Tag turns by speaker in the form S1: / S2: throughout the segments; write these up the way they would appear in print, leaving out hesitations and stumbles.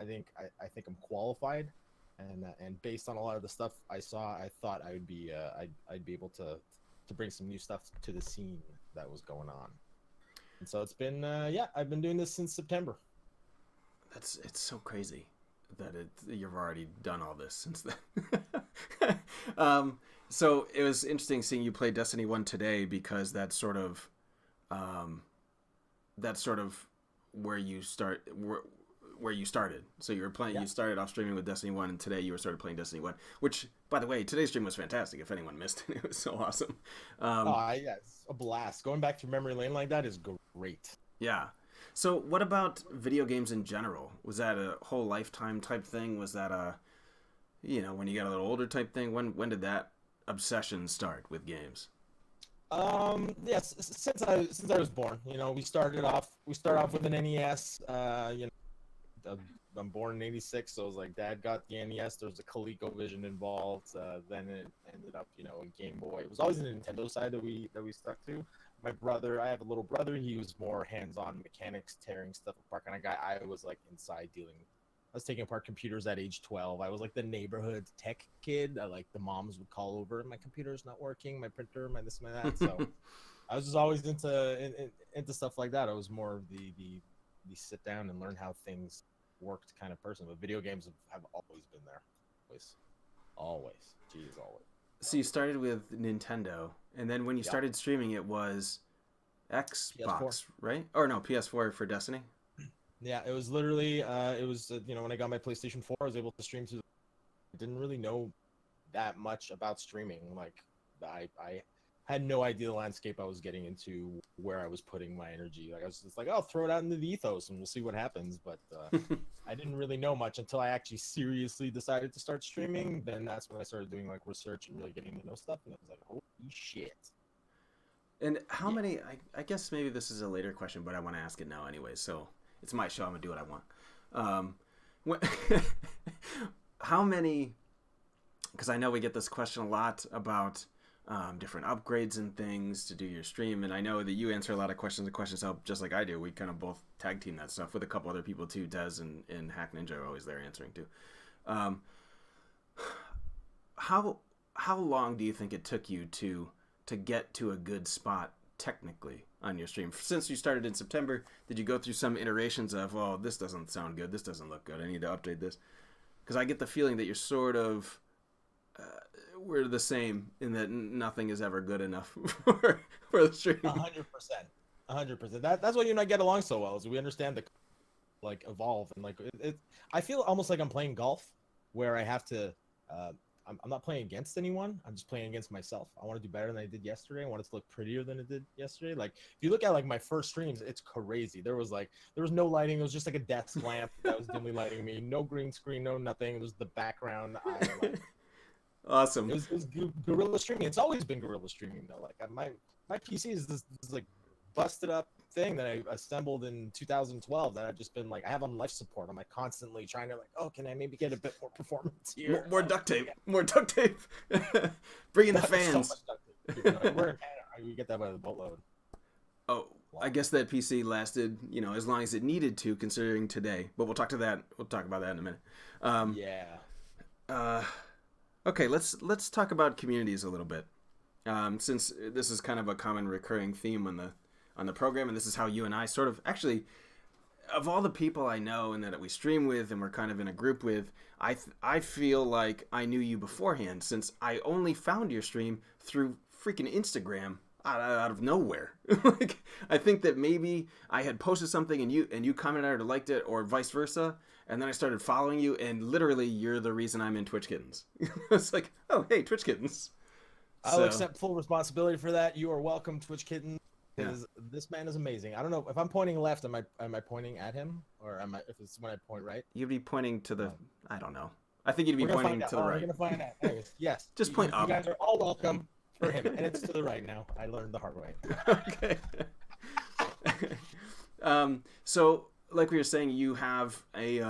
S1: I think I'm qualified, and based on a lot of the stuff I saw, I thought I would be I'd be able to bring some new stuff to the scene that was going on. And so it's been I've been doing this since September.
S2: It's so crazy that you've already done all this since then. So it was interesting seeing you play Destiny 1 today, because that's sort of where you started. So you were playing. Yeah. You started off streaming with Destiny 1, and today you started playing Destiny 1. Which, by the way, today's stream was fantastic. If anyone missed it, it was so awesome.
S1: It's a blast. Going back to memory lane like that is great.
S2: Yeah. So what about video games in general? Was that a whole lifetime type thing? Was that when you got a little older type thing? When did that obsession start with games?
S1: Yes, since I was born. We started off with an NES. I'm born in '86, so it was like Dad got the NES. There was a ColecoVision involved. Then it ended up, a Game Boy. It was always the Nintendo side that we stuck to. My brother, I have a little brother. He was more hands-on mechanics, tearing stuff apart kind of guy. I was like inside dealing. I was taking apart computers at age 12. I was like the neighborhood tech kid. Like the moms would call over, my computer's not working, my printer, my this, my that. So I was just always into stuff like that. I was more of the sit down and learn how things worked kind of person. But video games have always been there. Always. Jeez, always.
S2: So you started with Nintendo, and then when you started streaming, it was Xbox, PS4. Right? Or no, PS4 for Destiny?
S1: Yeah, it was literally, when I got my PlayStation 4, I was able to stream through. I didn't really know that much about streaming. Like, I had no idea the landscape I was getting into, where I was putting my energy. Like, I was just like, I'll throw it out into the ethos and we'll see what happens. But I didn't really know much until I actually seriously decided to start streaming. Then that's when I started doing like research and really getting to know stuff. And I was like, holy shit.
S2: And how many, I guess maybe this is a later question, but I want to ask it now anyway. So it's my show. I'm going to do what I want. How many, because I know we get this question a lot about different upgrades and things to do your stream, and I know that you answer a lot of questions help, just like I do. We kind of both tag team that stuff with a couple other people too. Des and Hack Ninja are always there answering too. How long do you think it took you to get to a good spot technically on your stream? Since you started in September, did you go through some iterations of, oh, this doesn't sound good, this doesn't look good, I need to update this? Because I get the feeling that you're sort of we're the same in that nothing is ever good enough for the stream.
S1: 100%. That's why you and I get along so well, is we understand the like evolve, and like I feel almost like I'm playing golf, where I have to I'm not playing against anyone, I'm just playing against myself. I want to do better than I did yesterday. I want it to look prettier than it did yesterday. Like if you look at like my first streams, it's crazy. There was no lighting. It was just like a desk lamp that was dimly lighting me. No green screen, no nothing. It was the background.
S2: Awesome.
S1: It was guerrilla streaming. It's always been guerrilla streaming though. Like my PC is this like busted up thing that I assembled in 2012 that I've just been like, I have on life support. I'm like constantly trying to like, oh, can I maybe get a bit more performance here?
S2: More duct tape. More duct tape. Bring in the fans.
S1: So much duct tape. We're in Canada. We get that by the boatload.
S2: Oh, I guess that PC lasted, as long as it needed to, considering today. But we'll talk about that in a minute.
S1: Yeah.
S2: Okay, let's talk about communities a little bit, since this is kind of a common recurring theme on the program, and this is how you and I sort of actually, of all the people I know and that we stream with and we're kind of in a group with, I feel like I knew you beforehand, since I only found your stream through freaking Instagram out of nowhere. Like I think that maybe I had posted something and you commented or liked it, or vice versa. And then I started following you, and literally, you're the reason I'm in Twitch Kittens. It's like, oh, hey, Twitch Kittens.
S1: I'll accept full responsibility for that. You are welcome, Twitch Kittens, because this man is amazing. I don't know if I'm pointing left. Am I pointing at him, or if it's when I point right?
S2: You'd be pointing to the. I don't know. I think you'd be pointing to the right.
S1: We're gonna find out. Anyways, yes.
S2: Just point up.
S1: You guys are all welcome for him, and it's to the right now. I learned the hard way.
S2: Okay. So. Like we were saying, you have a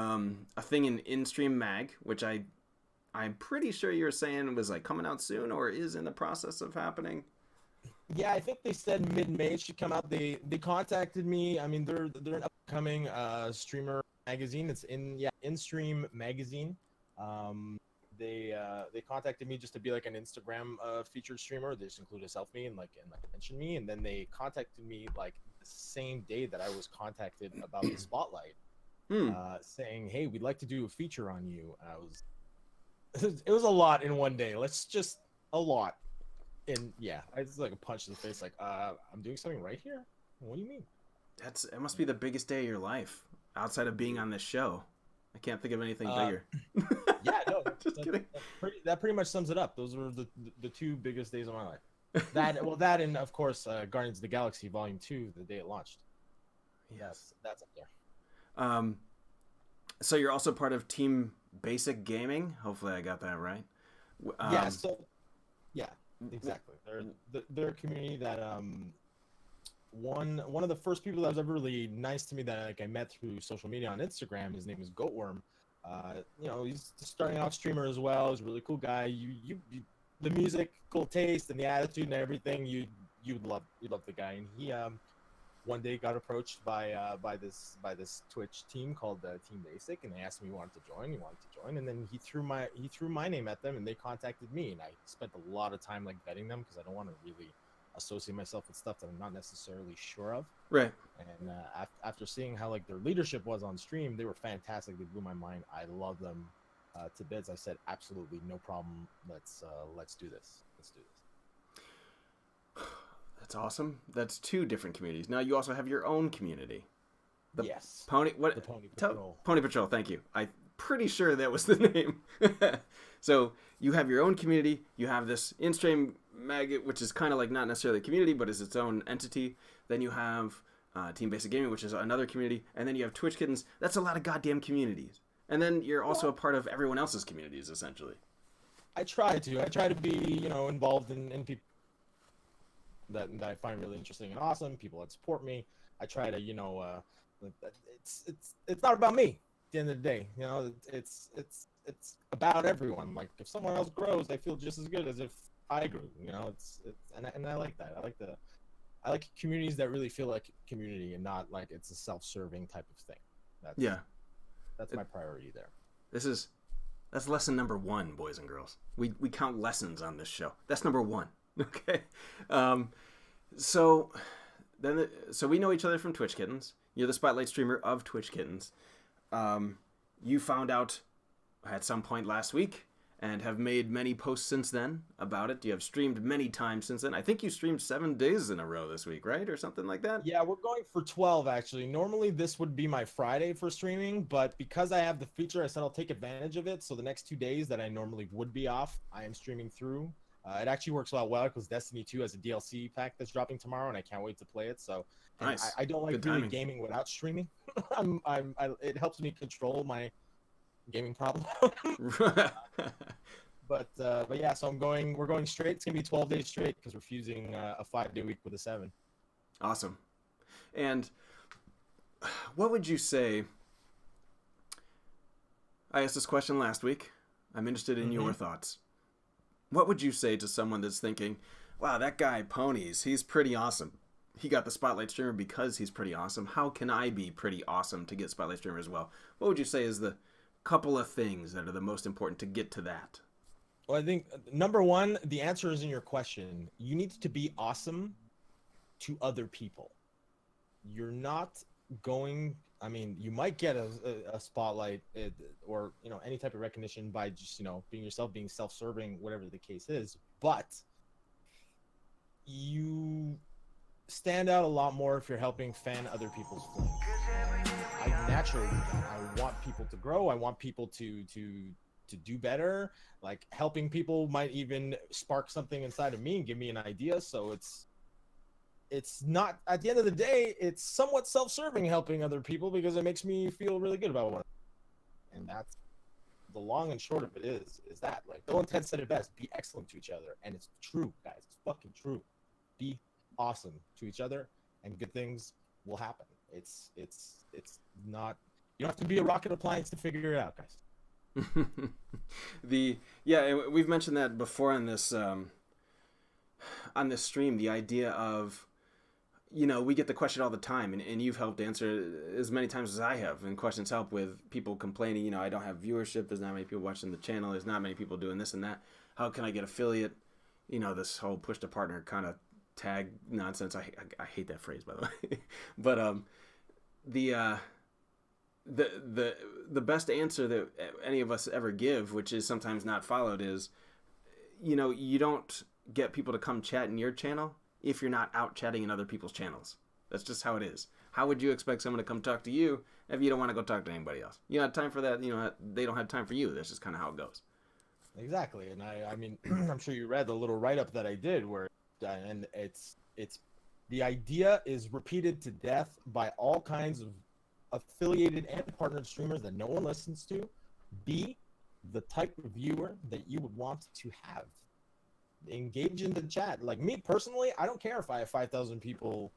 S2: thing in Stream Mag, which I'm pretty sure you were saying was like coming out soon, or is in the process of happening.
S1: Yeah, I think they said mid-May it should come out. They contacted me. I mean, they're an upcoming streamer magazine. It's in In-Stream Magazine. They contacted me just to be like an Instagram featured streamer. They just included selfie and like mention me, and then they contacted me like the same day that I was contacted about the spotlight, saying, "Hey, we'd like to do a feature on you." And I was, it was a lot in one day. Let's just a lot, and yeah, I just like a punch in the face. Like, I'm doing something right here. What do you mean?
S2: It must be the biggest day of your life outside of being on this show. I can't think of anything bigger.
S1: Yeah, no,
S2: Just kidding.
S1: That pretty much sums it up. Those were the two biggest days of my life. That and of course Guardians of the Galaxy Volume 2, the day it launched.
S2: Yes,
S1: that's up there.
S2: So you're also part of Team Basic Gaming. Hopefully, I got that right.
S1: Exactly. They're a community that one of the first people that was ever really nice to me that like I met through social media on Instagram. His name is Goatworm. He's a starting off streamer as well. He's a really cool guy. You the music, cool taste, and the attitude and everything. You'd love the guy. And he one day got approached by this Twitch team called Team Basic, and they asked me he wanted to join, and then he threw my name at them, and they contacted me, and I spent a lot of time like vetting them because I don't want to really associate myself with stuff that I'm not necessarily sure of.
S2: Right.
S1: And after seeing how like their leadership was on stream, they were fantastic. They blew my mind. I love them to bits. I said, absolutely no problem. Let's do this.
S2: That's awesome. That's two different communities. Now you also have your own community.
S1: Yes.
S2: Pony Patrol. Pony Patrol. Thank you. I'm pretty sure that was the name. So you have your own community. You have this in-stream maggot, which is kind of like not necessarily a community, but is its own entity. Then you have Team Basic Gaming, which is another community, and then you have Twitch Kittens. That's a lot of goddamn communities. And then you're also a part of everyone else's communities, essentially. I try
S1: to be, involved in people that I find really interesting and awesome. People that support me. I try to, it's not about me. At the end of the day, it's about everyone. Like if someone else grows, I feel just as good as if I grew. And I like that. I like communities that really feel like community and not like it's a self-serving type of thing. That's my priority there.
S2: That's lesson number 1, boys and girls. We count lessons on this show. That's number 1. Okay. So we know each other from Twitch Kittens. You're the spotlight streamer of Twitch Kittens. You found out at some point last week and have made many posts since then about it. You have streamed many times since then. I think you streamed 7 days in a row this week, right? Or something like that?
S1: Yeah, we're going for 12, actually. Normally, this would be my Friday for streaming, but because I have the feature, I said I'll take advantage of it. So the next 2 days that I normally would be off, I am streaming through. It actually works out well because Destiny 2 has a DLC pack that's dropping tomorrow, and I can't wait to play it. So
S2: nice.
S1: I don't like doing gaming without streaming. It helps me control my gaming problem. But yeah, so we're going straight. It's gonna be 12 days straight because we're fusing a 5-day week with a 7.
S2: Awesome. And what would you say? I asked this question last week. I'm interested in your thoughts. What would you say to someone that's thinking, wow, that guy Ponies, he's pretty awesome. He got the Spotlight Streamer because he's pretty awesome. How can I be pretty awesome to get Spotlight Streamer as well? What would you say is the couple of things that are the most important to get to that?
S1: Well, I think number 1, the answer is in your question. You need to be awesome to other people. You're not going... I mean, you might get a spotlight or, any type of recognition by just, being yourself, being self-serving, whatever the case is. But you stand out a lot more if you're helping fan other people's flames. I naturally do that. I want people to grow. I want people to do better. Like helping people might even spark something inside of me and give me an idea. So it's not, at the end of the day, it's somewhat self-serving helping other people because it makes me feel really good about what and that's the long and short of it is that, like, Bill and Ted said it best, be excellent to each other. And it's true, guys. It's fucking true. Be awesome to each other and good things will happen. It's not, you don't have to be a rocket appliance to figure it out, guys.
S2: We've mentioned that before on this stream, the idea of you know, we get the question all the time, and you've helped answer as many times as I have. And questions help with people complaining, you know, I don't have viewership. There's not many people watching the channel. There's not many people doing this and that. How can I get affiliate? You know, this whole push to partner kind of tag nonsense. I hate that phrase, by the way. But the best answer that any of us ever give, which is sometimes not followed, is, you know, you don't get people to come chat in your channel if you're not out chatting in other people's channels. That's just how it is. How would you expect someone to come talk to you if you don't want to go talk to anybody else? You don't have time for that. You know, they don't have time for you. That's just kind of how it goes.
S1: Exactly. And I mean, I'm sure you read the little write-up that I did where, and it's the idea is repeated to death by all kinds of affiliated and partnered streamers that no one listens to. Be the type of viewer that you would want to have. Engage in the chat. Like me personally, I don't care if I have 5,000 people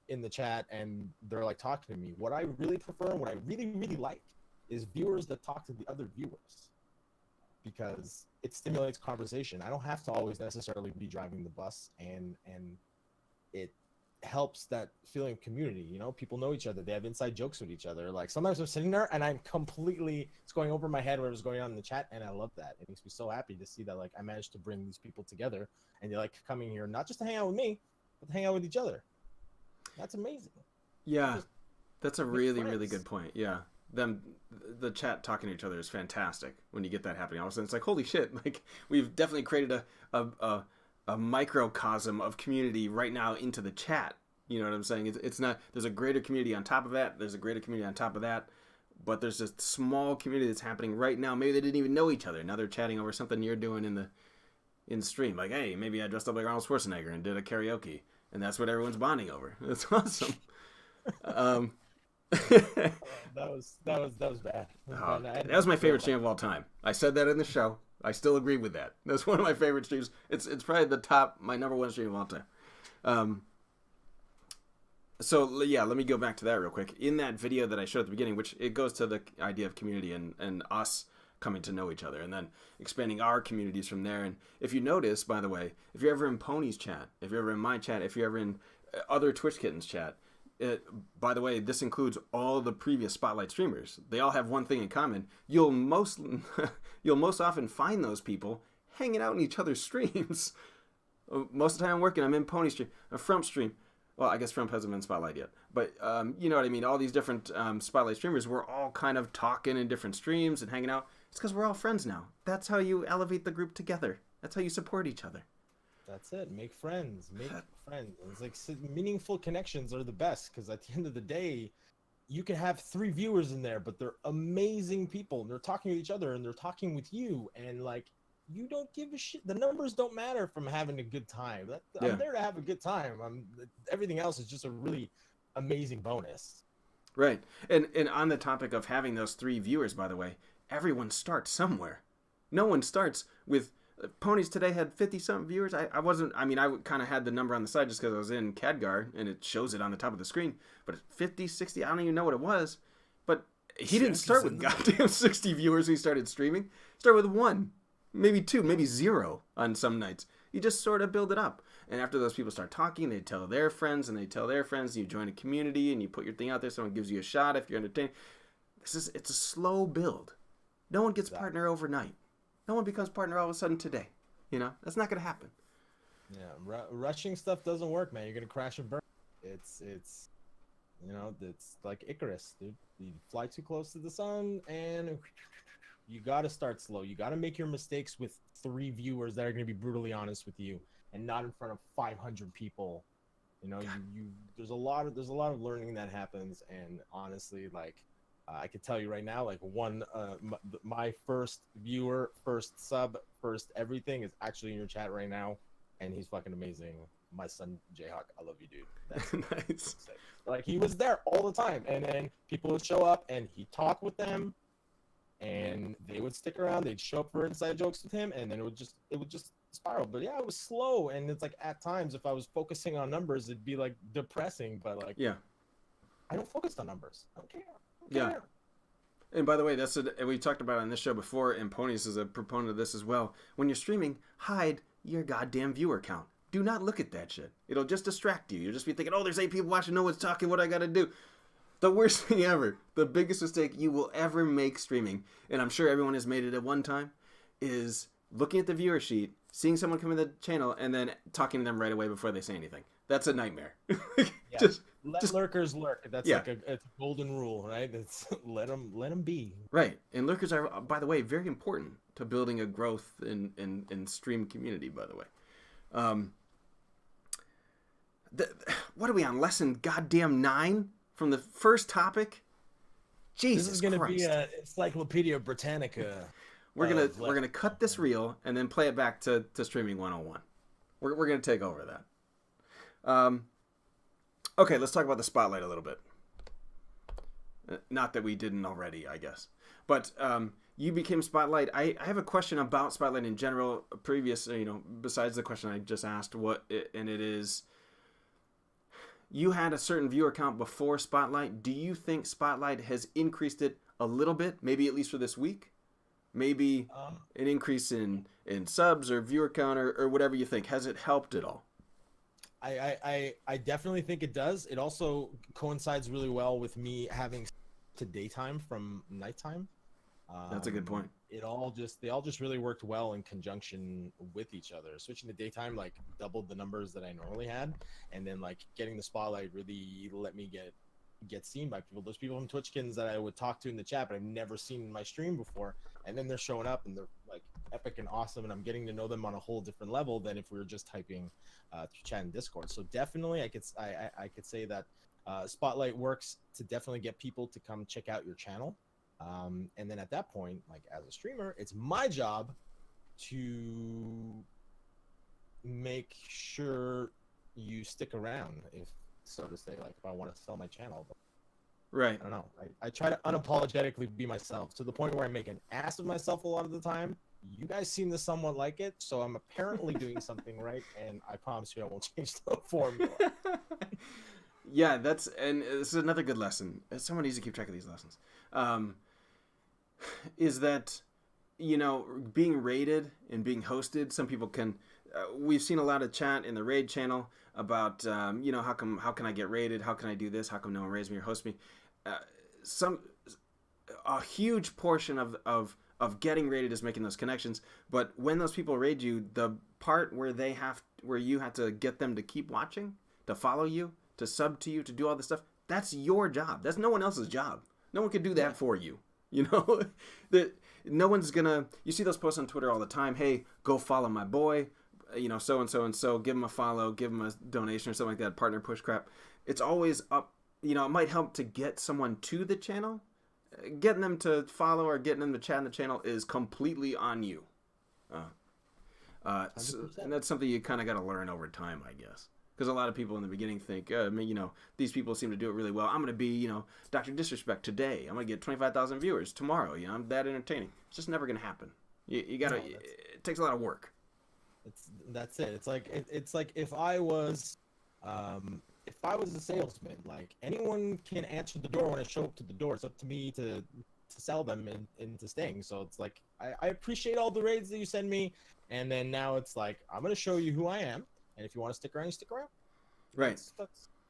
S1: in the chat and they're like talking to me. What I really prefer and what I really, really like is viewers that talk to the other viewers, because it stimulates conversation. I don't have to always necessarily be driving the bus, and it helps that feeling of community. You know, people know each other. They have inside jokes with each other. Like sometimes I'm sitting there and I'm completely, it's going over my head whatever's going on in the chat, and I love that. It makes me so happy to see that like I managed to bring these people together, and they're like coming here not just to hang out with me, but to hang out with each other. That's amazing.
S2: Yeah, that's a really, really good point. Yeah. The chat talking to each other is fantastic when you get that happening. All of a sudden it's like, holy shit, like we've definitely created a microcosm of community right now into the chat. You know what I'm saying? It's not, there's a greater community on top of that. There's a greater community on top of that. But there's this small community that's happening right now. Maybe they didn't even know each other. Now they're chatting over something you're doing in the stream. Like, hey, maybe I dressed up like Arnold Schwarzenegger and did a karaoke. And that's what everyone's bonding over. It's awesome.
S1: that was bad.
S2: That was my favorite stream of all time. I said that in the show. I still agree with that. That's one of my favorite streams. It's probably my number one stream of all time. So yeah, let me go back to that real quick. In that video that I showed at the beginning, which it goes to the idea of community and us coming to know each other, and then expanding our communities from there. And if you notice, by the way, if you're ever in Pony's chat, if you're ever in my chat, if you're ever in other Twitch Kittens chat, by the way, this includes all the previous Spotlight streamers. They all have one thing in common. You'll most often find those people hanging out in each other's streams. Most of the time I'm working, I'm in Pony stream, a Frump stream. Well, I guess Frump hasn't been Spotlight yet. But you know what I mean? All these different Spotlight streamers, we're all kind of talking in different streams and hanging out. It's because we're all friends now. That's how you elevate the group together. That's how you support each other.
S1: That's it. Make friends. Make friends. It's like meaningful connections are the best, because at the end of the day, you can have 3 viewers in there, but they're amazing people, and they're talking with each other, and they're talking with you, and like you don't give a shit. The numbers don't matter from having a good time. I'm there to have a good time. Everything else is just a really amazing bonus.
S2: Right. And on the topic of having those 3 viewers, by the way, everyone starts somewhere. No one starts with Ponies today had 50-something viewers. I kind of had the number on the side just because I was in Khadgar, and it shows it on the top of the screen. But 50, 60, I don't even know what it was. But he didn't start with goddamn 60 viewers when he started streaming. He started with 1, maybe 2, maybe 0 on some nights. You just sort of build it up. And after those people start talking, they tell their friends, and they tell their friends, and you join a community, and you put your thing out there. Someone gives you a shot if you're entertained. It's a slow build. No one gets partner overnight. No one becomes partner all of a sudden today. You know, that's not going to happen.
S1: Yeah, rushing stuff doesn't work, man. You're going to crash and burn. It's you know, it's like Icarus, dude. You fly too close to the sun, and you got to start slow. You got to make your mistakes with 3 viewers that are going to be brutally honest with you, and not in front of 500 people. You know, there's a lot of learning that happens, and honestly, like, I could tell you right now, like my first viewer, first sub, first everything is actually in your chat right now, and he's fucking amazing. My son Jayhawk, I love you, dude. That's
S2: nice.
S1: Like, he was there all the time, and then people would show up, and he'd talk with them, and they would stick around. They'd show up for inside jokes with him, and then it would just spiral. But yeah, it was slow, and it's like at times if I was focusing on numbers, it'd be like depressing. But like,
S2: yeah,
S1: I don't focus on numbers. I don't care.
S2: Yeah. And by the way, we talked about it on this show before, and Ponies is a proponent of this as well. When you're streaming, hide your goddamn viewer count. Do not look at that shit. It'll just distract you. You'll just be thinking, oh, there's 8 people watching, no one's talking, what I gotta do? The worst thing ever, the biggest mistake you will ever make streaming, and I'm sure everyone has made it at one time, is looking at the viewer sheet, seeing someone come in the channel, and then talking to them right away before they say anything. That's a nightmare.
S1: Yeah. Let lurkers lurk. That's
S2: Yeah.
S1: like it's a golden rule, right? It's let them be.
S2: Right. And lurkers are, by the way, very important to building a growth in stream community, by the way. What are we on? Lesson goddamn 9 from the first topic? Jesus
S1: This is going to
S2: Christ.
S1: be a Encyclopedia Britannica.
S2: We're gonna cut this reel and then play it back to streaming 101. We're gonna take over that. Okay, let's talk about the spotlight a little bit. Not that we didn't already, I guess. But you became Spotlight. I have a question about Spotlight in general. Previous, besides the question I just asked, and it is, you had a certain viewer count before Spotlight. Do you think Spotlight has increased it a little bit? Maybe at least for this week. Maybe an increase in subs or viewer count or whatever you think. Has it helped at all?
S1: I definitely think it does. It also coincides really well with me having to daytime from nighttime.
S2: That's a good point.
S1: They all just really worked well in conjunction with each other. Switching to daytime like doubled the numbers that I normally had, and then like getting the spotlight really let me get seen by people. Those people from Twitchkins that I would talk to in the chat, but I've never seen in my stream before, and then they're showing up and they're like epic and awesome, and I'm getting to know them on a whole different level than if we were just typing through chat and Discord. So definitely, I could say that Spotlight works to definitely get people to come check out your channel, and then at that point, like as a streamer, it's my job to make sure you stick around, if so to say, like if I want to sell my channel. But
S2: Right.
S1: I don't know. I try to unapologetically be myself to the point where I make an ass of myself a lot of the time. You guys seem to somewhat like it, so I'm apparently doing something right, and I promise you I won't change the formula.
S2: Yeah, this is another good lesson. Someone needs to keep track of these lessons. Is that, being rated and being hosted, some people can, we've seen a lot of chat in the raid channel about, how can I get rated? How can I do this? How come no one raised me or hosts me? A huge portion of getting rated is making those connections. But when those people raid you, the part where you have to get them to keep watching, to follow you, to sub to you, to do all this stuff, that's your job. That's no one else's job. No one can do that for you. That no one's gonna. You see those posts on Twitter all the time. Hey, go follow my boy. So and so and so. Give him a follow. Give him a donation or something like that. Partner push crap. It's always up. It might help to get someone to the channel. Getting them to follow or getting them to chat in the channel is completely on you. And that's something you kind of got to learn over time, I guess. Because a lot of people in the beginning think, these people seem to do it really well. I'm going to be, Dr. Disrespect today. I'm going to get 25,000 viewers tomorrow. I'm that entertaining. It's just never going to happen. You got to. It takes a lot of work.
S1: That's it. It's like if I was a salesman, like anyone can answer the door when I show up to the door. It's up to me to sell them into staying. So it's like I appreciate all the raids that you send me, and then now it's like I'm going to show you who I am. And if you want to stick around, you stick around.
S2: Right.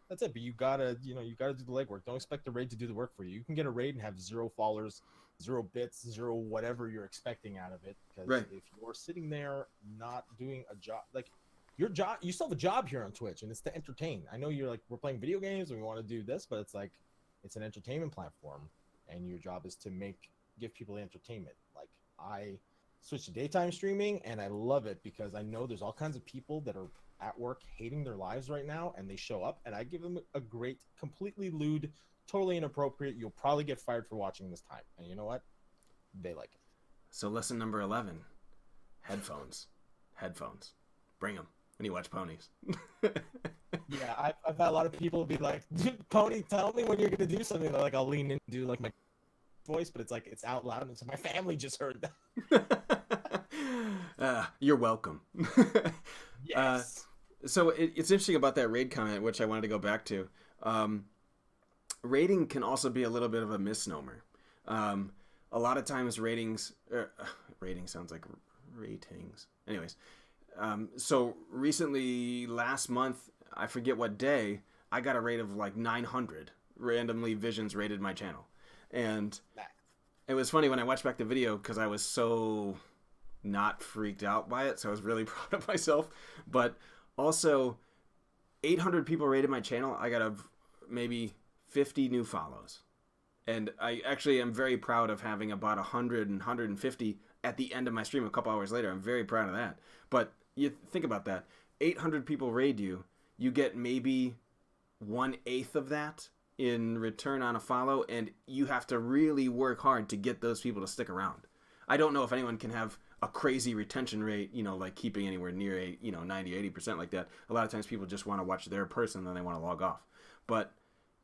S1: That's it. But you gotta do the legwork. Don't expect the raid to do the work for you. You can get a raid and have 0 followers, 0 bits, 0 whatever you're expecting out of it. Because if you're sitting there not doing a job, like your job, you still have a job here on Twitch, and it's to entertain. I know you're like, we're playing video games and we want to do this, but it's like, it's an entertainment platform, and your job is to give people the entertainment. Like I switched to daytime streaming, and I love it because I know there's all kinds of people that are at work hating their lives right now, and they show up, and I give them a great, completely lewd, totally inappropriate, you'll probably get fired for watching this time, and you know what, they like it. So
S2: lesson number 11, headphones bring them when you watch ponies.
S1: Yeah, I've had a lot of people be like, Pony, tell me when you're gonna do something. Like I'll lean in and do like my voice, but it's like it's out loud, and so my family just heard
S2: that. You're welcome.
S1: Yes.
S2: So it's interesting about that raid comment, which I wanted to go back to. Rating can also be a little bit of a misnomer. A lot of times rating sounds like ratings. Anyways, So recently, last month, I forget what day, I got a rate of like 900. Randomly, Visions rated my channel. And it was funny when I watched back the video because I was so not freaked out by it. So I was really proud of myself. But also, 800 people rated my channel. I got maybe 50 new follows. And I actually am very proud of having about 100 and 150 at the end of my stream a couple hours later. I'm very proud of that. But you think about that. 800 people raid you. You get maybe 1/8 of that in return on a follow. And you have to really work hard to get those people to stick around. I don't know if anyone can have a crazy retention rate, like keeping anywhere near 90, 80% like that. A lot of times people just want to watch their person and then they want to log off. But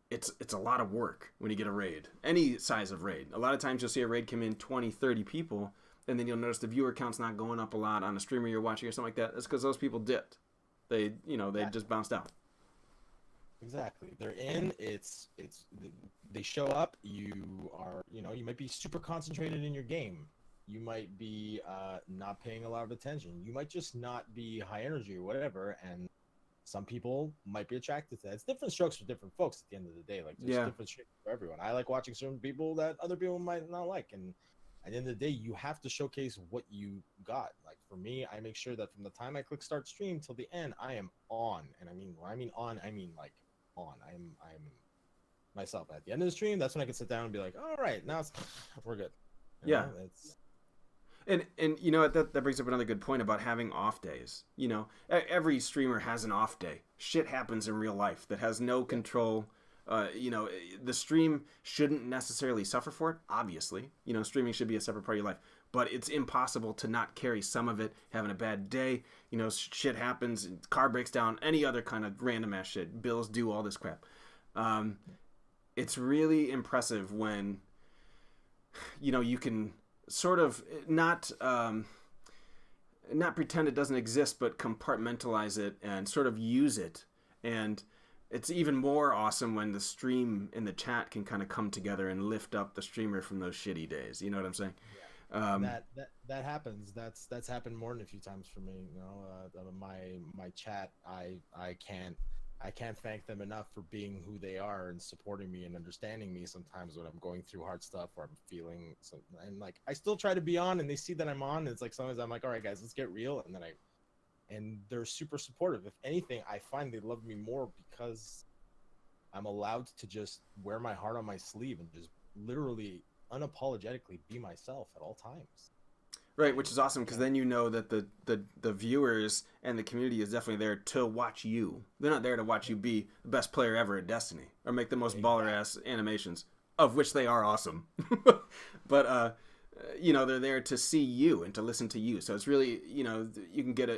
S2: it's a lot of work when you get a raid, any size of raid. A lot of times you'll see a raid come in 20, 30 people, and then you'll notice the viewer count's not going up a lot on a streamer you're watching or something like that. That's because those people dipped. They just bounced out.
S1: Exactly. They're in. They show up. You are, you might be super concentrated in your game. You might be not paying a lot of attention. You might just not be high energy or whatever, and some people might be attracted to that. It's different strokes for different folks at the end of the day. Like, there's different strokes for everyone. I like watching certain people that other people might not like. And at the end of the day, you have to showcase what you got. Like, for me, I make sure that from the time I click start stream till the end, I am on. And I mean, when I mean on, I mean like on. I'm myself. At the end of the stream, that's when I can sit down and be like, all right, now we're good. It's...
S2: And that brings up another good point about having off days. Every streamer has an off day. Shit happens in real life that has no control. The stream shouldn't necessarily suffer for it. Obviously, streaming should be a separate part of your life. But it's impossible to not carry some of it. Having a bad day, shit happens. Car breaks down. Any other kind of random ass shit. Bills due. All this crap. It's really impressive when you can sort of not pretend it doesn't exist, but compartmentalize it and sort of use it. And it's even more awesome when the stream and the chat can kind of come together and lift up the streamer from those shitty days. You know what I'm saying?
S1: Yeah. That happens. That's happened more than a few times for me. My chat, I can't thank them enough for being who they are and supporting me and understanding me sometimes when I'm going through hard stuff or I'm feeling something. And like, I still try to be on and they see that I'm on. And it's like, sometimes I'm like, all right, guys, let's get real. And they're super supportive. If anything, I find they love me more because I'm allowed to just wear my heart on my sleeve and just literally unapologetically be myself at all times.
S2: Right, which is awesome because then that the viewers and the community is definitely there to watch you. They're not there to watch you be the best player ever at Destiny or make the most baller-ass animations, of which they are awesome. But, they're there to see you and to listen to you. So it's really, you can get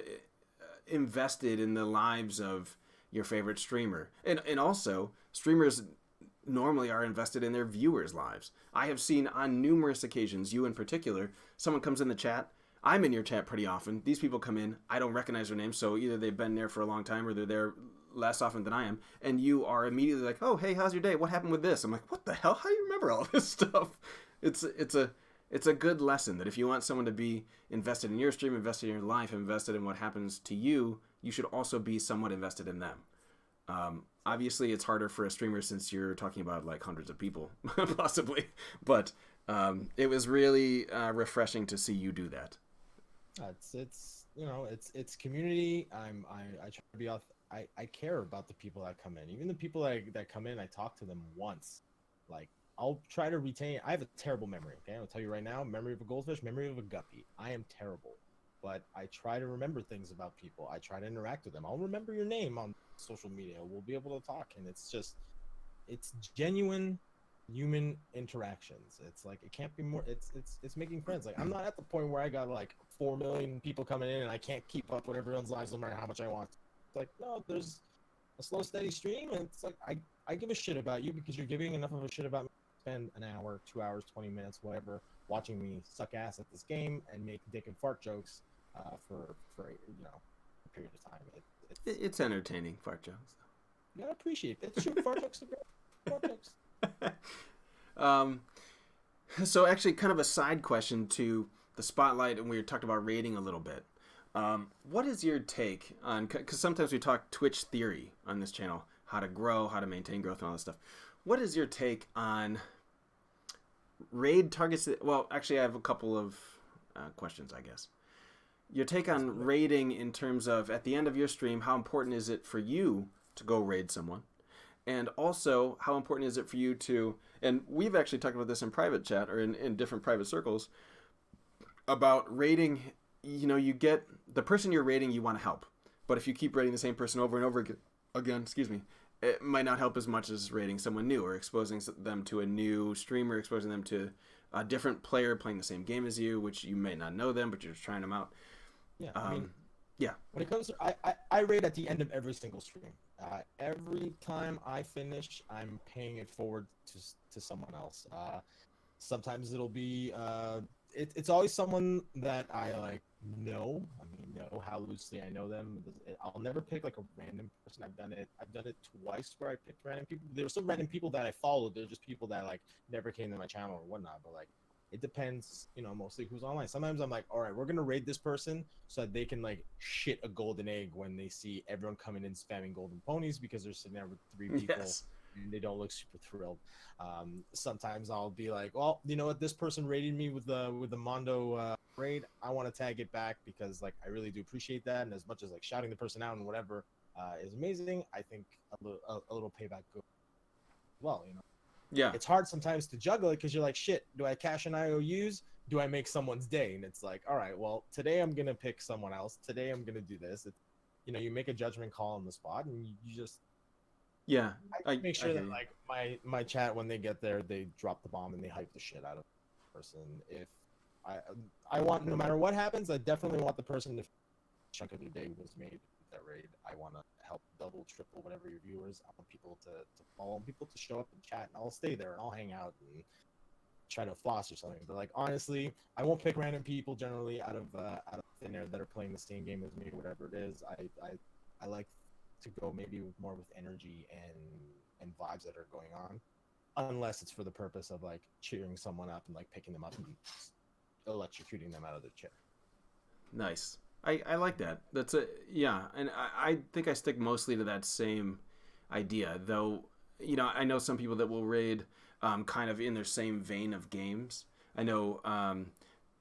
S2: invested in the lives of your favorite streamer. And also, streamers normally are invested in their viewers' lives. I have seen on numerous occasions, you in particular, someone comes in the chat. I'm in your chat pretty often. These people come in. I don't recognize their names, so either they've been there for a long time or they're there less often than I am. And you are immediately like, oh, hey, how's your day? What happened with this? I'm like, what the hell? How do you remember all this stuff? It's a good lesson that if you want someone to be invested in your stream, invested in your life, invested in what happens to you, you should also be somewhat invested in them. Obviously, it's harder for a streamer since you're talking about like hundreds of people, possibly. But it was really refreshing to see you do that.
S1: It's community. I try to be I care about the people that come in. Even the people that come in, I talk to them once. Like, I'll try to retain. I have a terrible memory. Okay, I'll tell you right now. Memory of a goldfish, memory of a guppy. I am terrible. But I try to remember things about people. I try to interact with them. I'll remember your name on social media. We'll be able to talk. And it's genuine human interactions. It's like, it can't be more, it's making friends. Like, I'm not at the point where I got like 4 million people coming in and I can't keep up with everyone's lives no matter how much I want. It's like, no, there's a slow, steady stream. And it's like, I give a shit about you because you're giving enough of a shit about me. Spend an hour, 2 hours, 20 minutes, whatever, watching me suck ass at this game and make dick and fart jokes. For a period of time.
S2: It's entertaining, fart jokes.
S1: Yeah, I appreciate it. It's true, fart jokes are great. Fart
S2: jokes. So actually, kind of a side question to the spotlight, and we were talking about rating a little bit. What is your take on, because sometimes we talk Twitch theory on this channel, how to grow, how to maintain growth, and all this stuff. What is your take on raid targets? Well, actually, I have a couple of questions, I guess. Your take on raiding in terms of, at the end of your stream, how important is it for you to go raid someone? And also, how important is it for you to, and we've actually talked about this in private chat or in different private circles, about raiding, you get the person you're raiding, you want to help. But if you keep raiding the same person over and over again, it might not help as much as raiding someone new or exposing them to a new streamer, exposing them to a different player playing the same game as you, which you may not know them, but you're just trying them out.
S1: Yeah,
S2: yeah.
S1: When it comes to, I raid at the end of every single stream. Every time I finish, I'm paying it forward to someone else. Sometimes it'll be, it's always someone that I like know. I mean, know how loosely I know them. I'll never pick like a random person. I've done it twice where I picked random people. There were some random people that I followed. They're just people that like never came to my channel or whatnot. But like, it depends, mostly who's online. Sometimes I'm like, all right, we're gonna raid this person so that they can like shit a golden egg when they see everyone coming in spamming golden ponies because they're sitting there with 3 people.
S2: Yes.
S1: And they don't look super thrilled. Sometimes I'll be like, well, you know what? This person raided me with the Mondo raid. I want to tag it back because like I really do appreciate that. And as much as like shouting the person out and whatever is amazing, I think a little payback goes well.
S2: Yeah.
S1: It's hard sometimes to juggle it because you're like, shit, do I cash in IOUs? Do I make someone's day? And it's like, all right, well, today I'm gonna pick someone else. Today I'm gonna do this. You make a judgment call on the spot, and you just.
S2: Yeah,
S1: I make sure that like my chat when they get there, they drop the bomb and they hype the shit out of the person. If I want, no matter what happens, I definitely want the person to chunk of their day was made with that raid. I want to help double, triple, whatever your viewers. I want people to follow, people to show up and chat, and I'll stay there and I'll hang out and try to floss or something. But like honestly, I won't pick random people generally out of thin air that are playing the same game as me, whatever it is. I like to go maybe more with energy and vibes that are going on, unless it's for the purpose of like cheering someone up and like picking them up and electrocuting them out of their chair.
S2: Nice. I like that. That's and I think I stick mostly to that same idea, though. I know some people that will raid kind of in their same vein of games. I know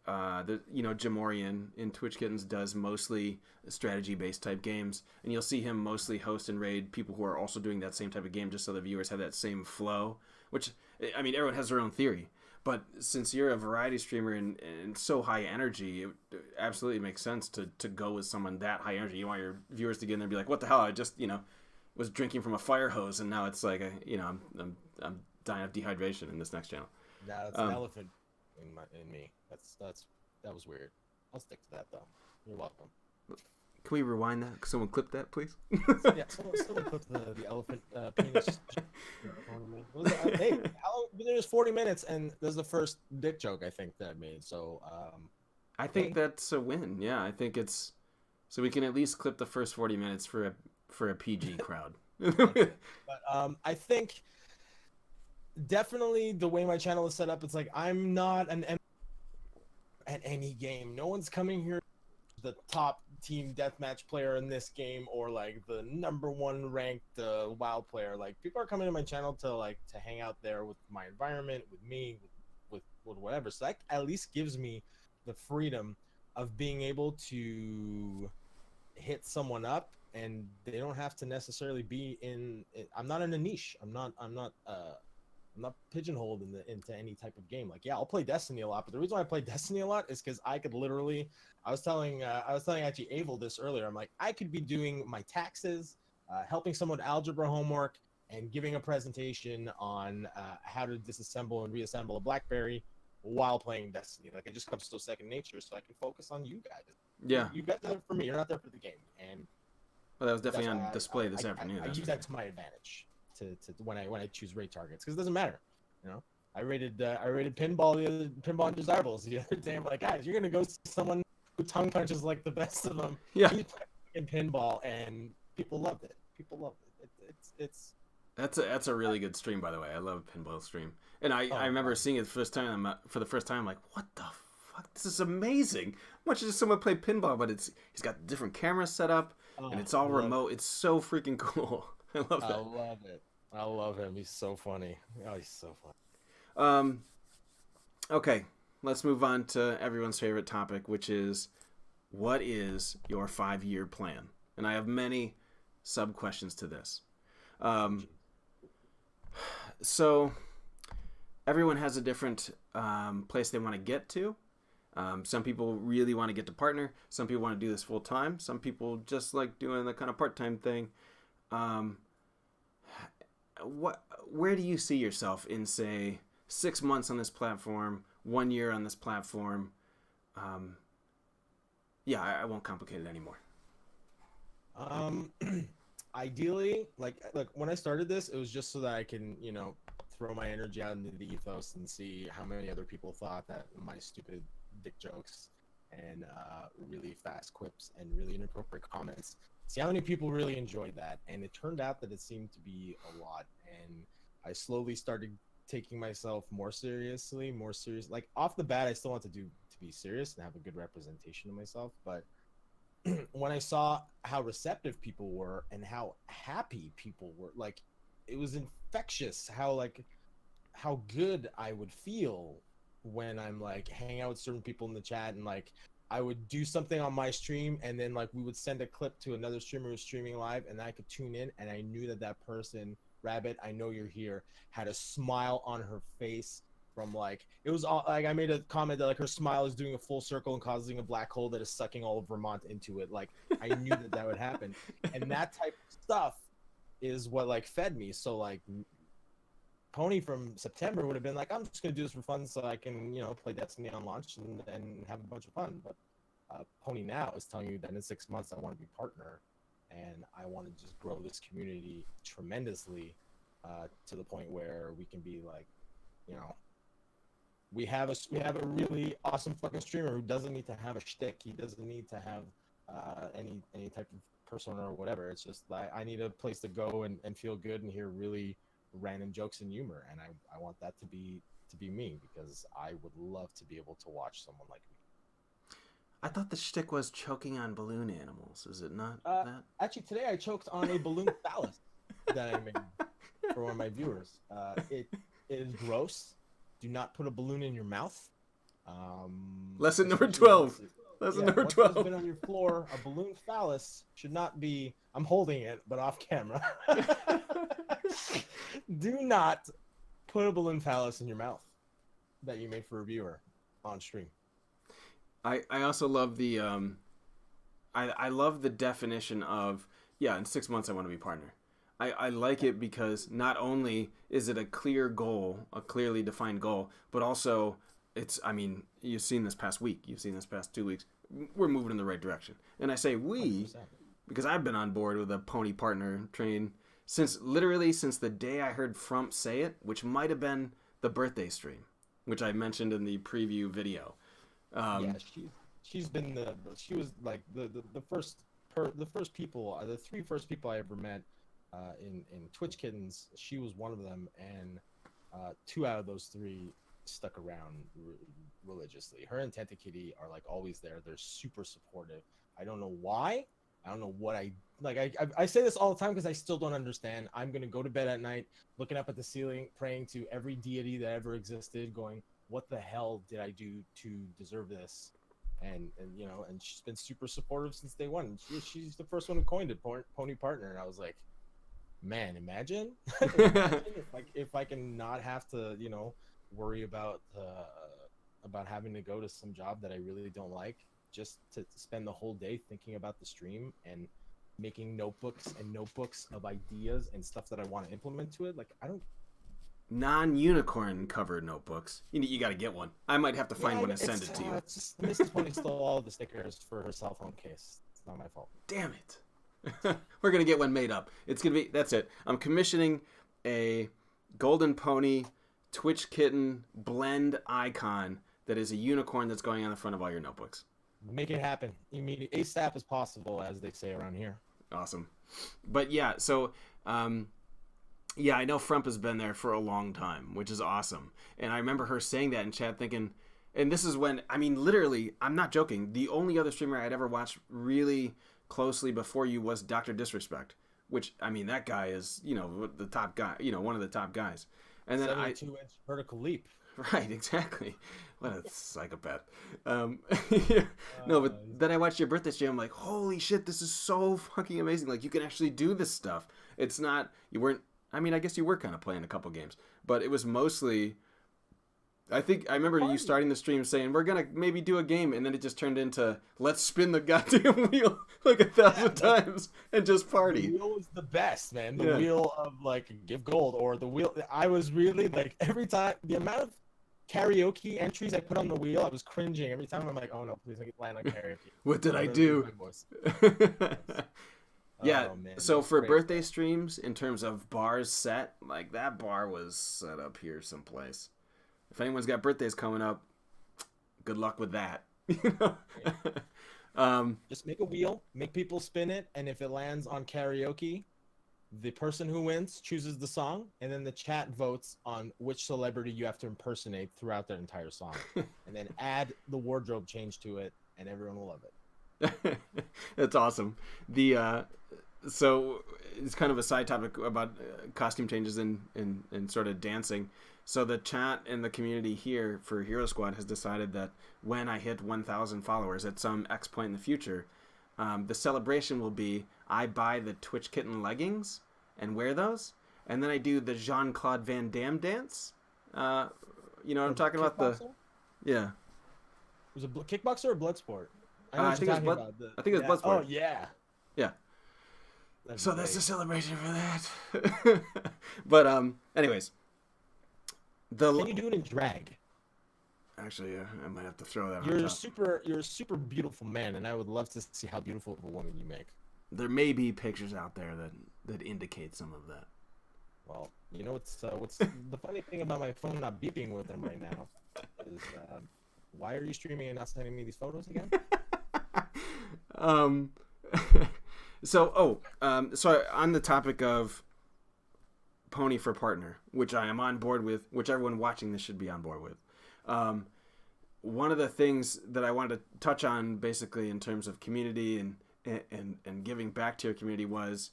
S2: Jamorian in Twitch Kittens does mostly strategy-based type games, and you'll see him mostly host and raid people who are also doing that same type of game, just so the viewers have that same flow. Which, I mean, everyone has their own theory, but since you're a variety streamer and so high energy, it absolutely makes sense to go with someone that high energy. You want your viewers to get in there and be like, "What the hell? I just was drinking from a fire hose, and now it's like I'm dying of dehydration in this next channel."
S1: Nah, that's an elephant in me. That was weird. I'll stick to that though. You're welcome.
S2: Can we rewind that? Someone clip that, please?
S1: Yeah, someone clip the elephant penis. Hey, there's 40 minutes, and this is the first dick joke I think that I made. So,
S2: I think that's a win. Yeah, I think it's so we can at least clip the first 40 minutes for a PG crowd.
S1: But I think definitely the way my channel is set up, it's like I'm not at any game. No one's coming here the top team deathmatch player in this game or like the #1 ranked WoW player. Like people are coming to my channel to hang out there with my environment, with me, with whatever. So that at least gives me the freedom of being able to hit someone up, and they don't have to necessarily be in. I'm not in a niche. I'm not pigeonholed into any type of game. Like, yeah, I'll play Destiny a lot, but the reason why I play Destiny a lot is because I could literally. I was telling actually Abel this earlier. I'm like, I could be doing my taxes, helping someone with algebra homework, and giving a presentation on how to disassemble and reassemble a BlackBerry while playing Destiny. Like, it just comes to second nature, so I can focus on you guys.
S2: Yeah,
S1: you guys are there for me. You're not there for the game, and
S2: well, that was definitely on display this afternoon.
S1: I use that to my advantage. To when I choose raid targets, because it doesn't matter, I rated pinball and desirables the other day. I'm like, guys, you're gonna go see someone who tongue punches like the best of them.
S2: Yeah.
S1: In pinball, and people loved it. It's
S2: That's a really good stream, by the way. I love pinball stream, and I remember seeing it for the first time. Like, what the fuck, this is amazing. Much as someone play pinball, but he's got different cameras set up, and it's all remote. It's so freaking cool. I love that.
S1: I love it. I love him. He's so funny. Oh, he's so funny.
S2: Okay, let's move on to everyone's favorite topic, which is, what is your 5-year plan? And I have many sub-questions to this. So everyone has a different place they want to get to. Some people really want to get to partner. Some people want to do this full time. Some people just like doing the kind of part-time thing. Where do you see yourself in, say, 6 months on this platform, 1 year on this platform? I won't complicate it anymore.
S1: Ideally, like when I started this, it was just so that I can, throw my energy out into the ethos and see how many other people thought that my stupid dick jokes and really fast quips and really inappropriate comments, see how many people really enjoyed that. And it turned out that it seemed to be a lot. And I slowly started taking myself more serious. Like off the bat, I still want to be serious and have a good representation of myself. But when I saw how receptive people were and how happy people were, like, it was infectious how good I would feel when I'm like hanging out with certain people in the chat, and like I would do something on my stream and then like we would send a clip to another streamer who's streaming live, and I could tune in and I knew that person, Rabbit, I know you're here, had a smile on her face from like, it was all like, I made a comment that like her smile is doing a full circle and causing a black hole that is sucking all of Vermont into it. Like I knew that would happen, and that type of stuff is what like fed me. So like Pony from September would have been like, I'm just gonna do this for fun so I can play Destiny on launch and have a bunch of fun. But Pony now is telling you that in 6 months I want to be partner, and I want to just grow this community tremendously to the point where we can be like, we have a really awesome fucking streamer who doesn't need to have a shtick. He doesn't need to have any type of persona or whatever. It's just like I need a place to go and feel good and hear really random jokes and humor, and I want that to be me, because I would love to be able to watch someone like me.
S2: I thought the shtick was choking on balloon animals. Is it not that?
S1: Actually, today I choked on a balloon phallus that I made for one of my viewers. It is gross. Do not put a balloon in your mouth.
S2: Lesson number 12. Lesson number 12.
S1: Once it's been on your floor, a balloon phallus should not be. I'm holding it, but off camera. Do not put a balloon phallus in your mouth that you made for a viewer on stream.
S2: I also love the I love the definition of, in 6 months I want to be partner. I like it because not only is it a clear goal, a clearly defined goal, but also you've seen this past week, you've seen this past 2 weeks, we're moving in the right direction. And I say we 100%. Because I've been on board with a Pony partner train since the day I heard Frump say it, which might have been the birthday stream, which I mentioned in the preview video.
S1: She's been she was like the three first people I ever met in Twitch Kittens. She was one of them, and 2 out of those 3 stuck around religiously. Her and Tenta Kitty are like always there. They're super supportive. I don't know why. I don't know what I say this all the time because I still don't understand. I'm gonna go to bed at night looking up at the ceiling, praying to every deity that ever existed, going, what the hell did I do to deserve this? And she's been super supportive since day one. She's the first one who coined it, Pony partner, and I was like, man, imagine if I can not have to worry about having to go to some job that I really don't like, just to spend the whole day thinking about the stream and making notebooks of ideas and stuff that I want to implement to it. Like, I don't.
S2: Non-unicorn covered notebooks. You got to get one. I might have to find one and send it to you.
S1: It's just, Mrs. Pony stole all of the stickers for her cell phone case. It's not my fault.
S2: Damn it. We're going to get one made up. That's it. I'm commissioning a Golden Pony Twitch Kitten blend icon that is a unicorn that's going on the front of all your notebooks.
S1: Make it happen. Immediately, ASAP as possible, as they say around here.
S2: Awesome. But so I know Frump has been there for a long time, which is awesome. And I remember her saying that in chat thinking, And this is when, I mean, literally, I'm not joking. The only other streamer I'd ever watched really closely before you was Dr. Disrespect, which, I mean, that guy is, the top guy, one of the top guys. And then
S1: 72-inch vertical leap.
S2: Right, exactly. What a psychopath. No, but then I watched your birthday stream. I'm like, holy shit, this is so fucking amazing. Like, you can actually do this stuff. It's not, you weren't, I mean, I guess you were kind of playing a couple games, but it was mostly, I remember you starting the stream saying, we're going to maybe do a game, and then it just turned into, let's spin the goddamn wheel like 1,000 times and just party.
S1: The wheel was the best, man. The wheel of, like, give gold, or the wheel, I was really, like, every time, the amount of karaoke entries I put on the wheel, I was cringing every time. I'm like, oh no, please make it land on karaoke.
S2: What did I do? Yeah, oh, man, so for birthday streams, in terms of bars set, like that bar was set up here someplace. If anyone's got birthdays coming up, good luck with that.
S1: Just make a wheel, make people spin it, and if it lands on karaoke, the person who wins chooses the song, and then the chat votes on which celebrity you have to impersonate throughout their entire song. And then add the wardrobe change to it, and everyone will love it.
S2: That's awesome. So it's kind of a side topic about costume changes and sort of dancing. So the chat and the community here for Hero Squad has decided that when I hit 1,000 followers at some X point in the future, the celebration will be I buy the Twitch Kitten leggings and wear those, and then I do the Jean-Claude Van Damme dance. You know what I'm talking about? Yeah.
S1: Was it kickboxer or blood sport?
S2: I think it's blood sport.
S1: Oh yeah.
S2: Yeah. So that's the celebration for that. But anyways,
S1: can you do it in drag?
S2: Actually, yeah, I might have to throw that.
S1: You're a super beautiful man, and I would love to see how beautiful of a woman you make.
S2: There may be pictures out there that indicate some of that.
S1: Well, you know what's the funny thing about my phone not beeping with them right now is why are you streaming and not sending me these photos again?
S2: So on the topic of Pony for partner, which I am on board with, which everyone watching this should be on board with. One of the things that I wanted to touch on basically in terms of community and giving back to your community was,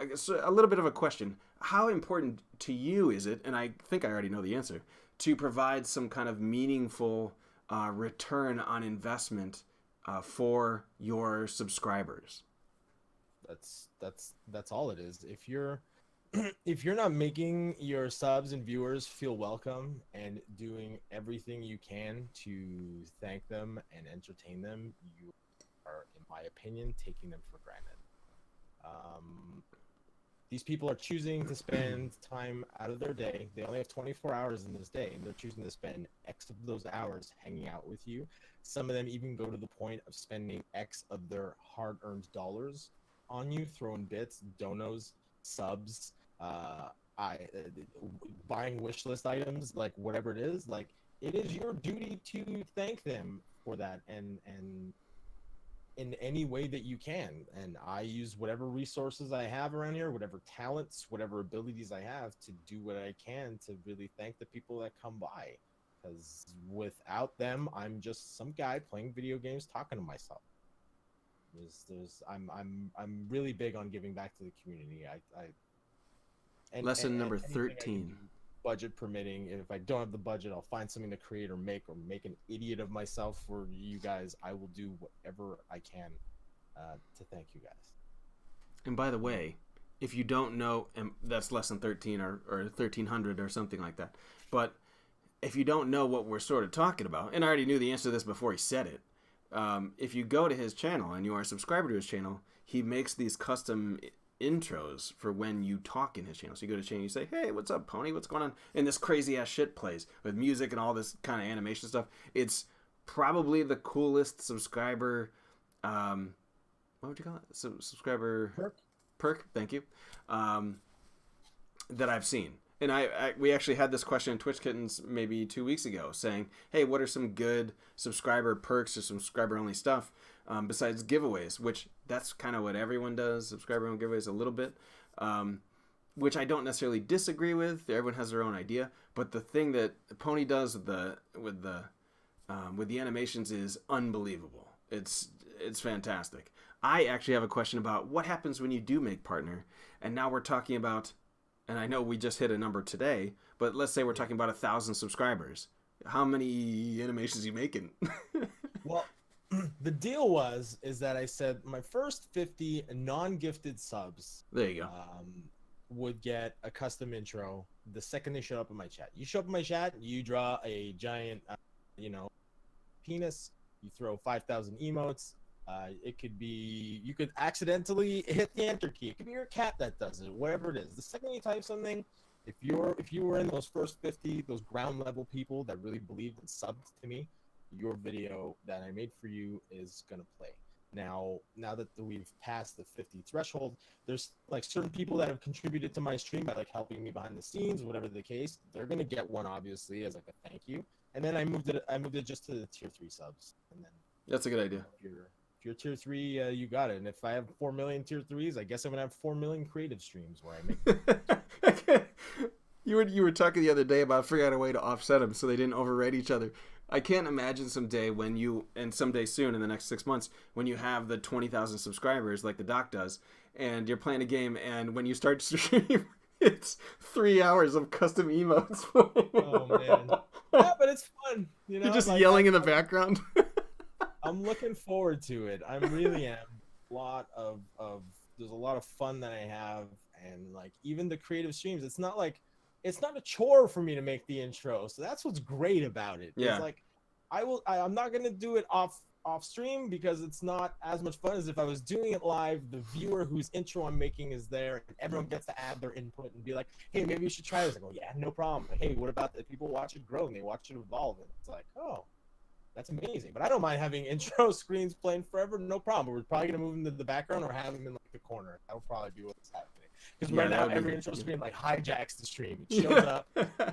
S2: I guess, a little bit of a question. How important to you is it, and I think I already know the answer, to provide some kind of meaningful return on investment for your subscribers?
S1: That's all it is. If you're not making your subs and viewers feel welcome and doing everything you can to thank them and entertain them, you are, in my opinion, taking them for granted. These people are choosing to spend time out of their day. They only have 24 hours in this day, and they're choosing to spend X of those hours hanging out with you. Some of them even go to the point of spending X of their hard-earned dollars on you, throwing bits, donos, subs, buying wish list items, like whatever it is. Like, it is your duty to thank them for that, and in any way that you can. And I use whatever resources I have around here, whatever talents, whatever abilities I have, to do what I can to really thank the people that come by, because without them, I'm just some guy playing video games talking to myself. I'm really big on giving back to the community.
S2: Lesson number 13.
S1: Budget permitting. If I don't have the budget, I'll find something to create or make an idiot of myself for you guys. I will do whatever I can to thank you guys.
S2: And by the way, if you don't know, and that's lesson 13 or 1300 or something like that. But if you don't know what we're sort of talking about, and I already knew the answer to this before he said it, if you go to his channel and you are a subscriber to his channel, he makes these custom intros for when you talk in his channel. So you go to his channel, you say, "Hey, what's up, Pony? What's going on?" And this crazy ass shit plays with music and all this kind of animation stuff. It's probably the coolest subscriber. What would you call it? Subscriber perk. Thank you. That I've seen. And we actually had this question in Twitch Kittens maybe 2 weeks ago, saying, "Hey, what are some good subscriber perks or subscriber only stuff besides giveaways?" Which that's kind of what everyone does, subscriber only giveaways a little bit, which I don't necessarily disagree with. Everyone has their own idea, but the thing that Pony does with the with the animations is unbelievable. It's fantastic. I actually have a question about what happens when you do make partner, and now we're talking about, and I know we just hit a number today, but let's say we're talking about 1,000 subscribers. How many animations are you making?
S1: Well, the deal is that I said my first 50 non-gifted subs
S2: There you go.
S1: would get a custom intro the second they show up in my chat. You show up in my chat, you draw a giant, penis. You throw 5,000 emotes. It could be, you could accidentally hit the enter key. It could be your cat that does it, whatever it is. The second you type something, if you were in those first 50, those ground level people that really believed and subbed to me, your video that I made for you is gonna play. Now that we've passed the 50 threshold, there's like certain people that have contributed to my stream by like helping me behind the scenes, whatever the case. They're gonna get one obviously as like a thank you. And then I moved it just to the tier 3 subs. And then
S2: That's a good idea.
S1: if you're tier 3, you got it. And if I have 4 million tier 3s, I guess I'm gonna have 4 million creative streams where I make.
S2: You were talking the other day about figuring out a way to offset them so they didn't overrate each other. I can't imagine someday someday soon in the next 6 months, when you have the 20,000 subscribers like the doc does, and you're playing a game, and when you start to stream, it's 3 hours of custom emotes.
S1: Oh man, yeah, but it's fun.
S2: You're just like, yelling in the background.
S1: I'm looking forward to it. I really am. There's a lot of fun that I have, and like even the creative streams, it's not a chore for me to make the intro. So that's what's great about it.
S2: Yeah.
S1: It's like I'm not gonna do it off stream because it's not as much fun as if I was doing it live. The viewer whose intro I'm making is there, and everyone gets to add their input and be like, hey, maybe you should try this. I go, yeah, no problem. Hey, what about the people watch it grow and they watch it evolve? And it's like, oh, that's amazing. But I don't mind having intro screens playing forever, no problem. But we're probably gonna move them to the background or have them in like the corner. That'll probably be what's happening. Because right now every intro screen like hijacks the stream. It shows up,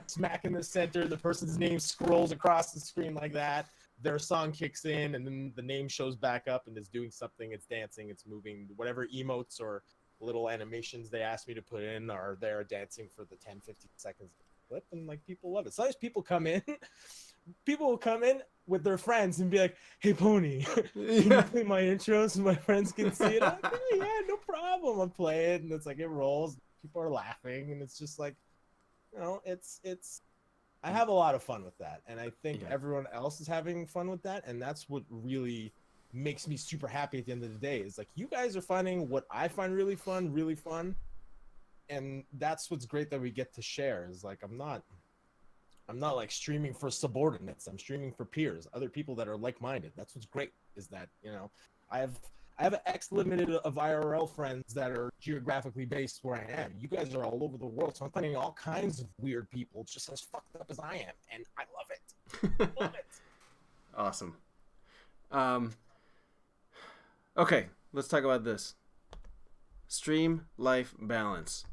S1: smack in the center, the person's name scrolls across the screen like that. Their song kicks in, and then the name shows back up and it's doing something. It's dancing, it's moving. Whatever emotes or little animations they asked me to put in are there dancing for the 10, 15 seconds of the clip, and like people love it. Sometimes people will come in with their friends and be like, hey Pony, can you play my intro so my friends can see it? I'm like, yeah, no problem. I'll play it, and it's like it rolls. People are laughing, and it's just like, it's I have a lot of fun with that, and I think everyone else is having fun with that, and that's what really makes me super happy at the end of the day. Is like you guys are finding what I find really fun, and that's what's great that we get to share. Is like I'm not like streaming for subordinates. I'm streaming for peers, other people that are like-minded. That's what's great. Is that I have an X limited of IRL friends that are geographically based where I am. You guys are all over the world, so I'm finding all kinds of weird people just as fucked up as I am, and I love it. Love it.
S2: Awesome. Okay, let's talk about this. Stream life balance.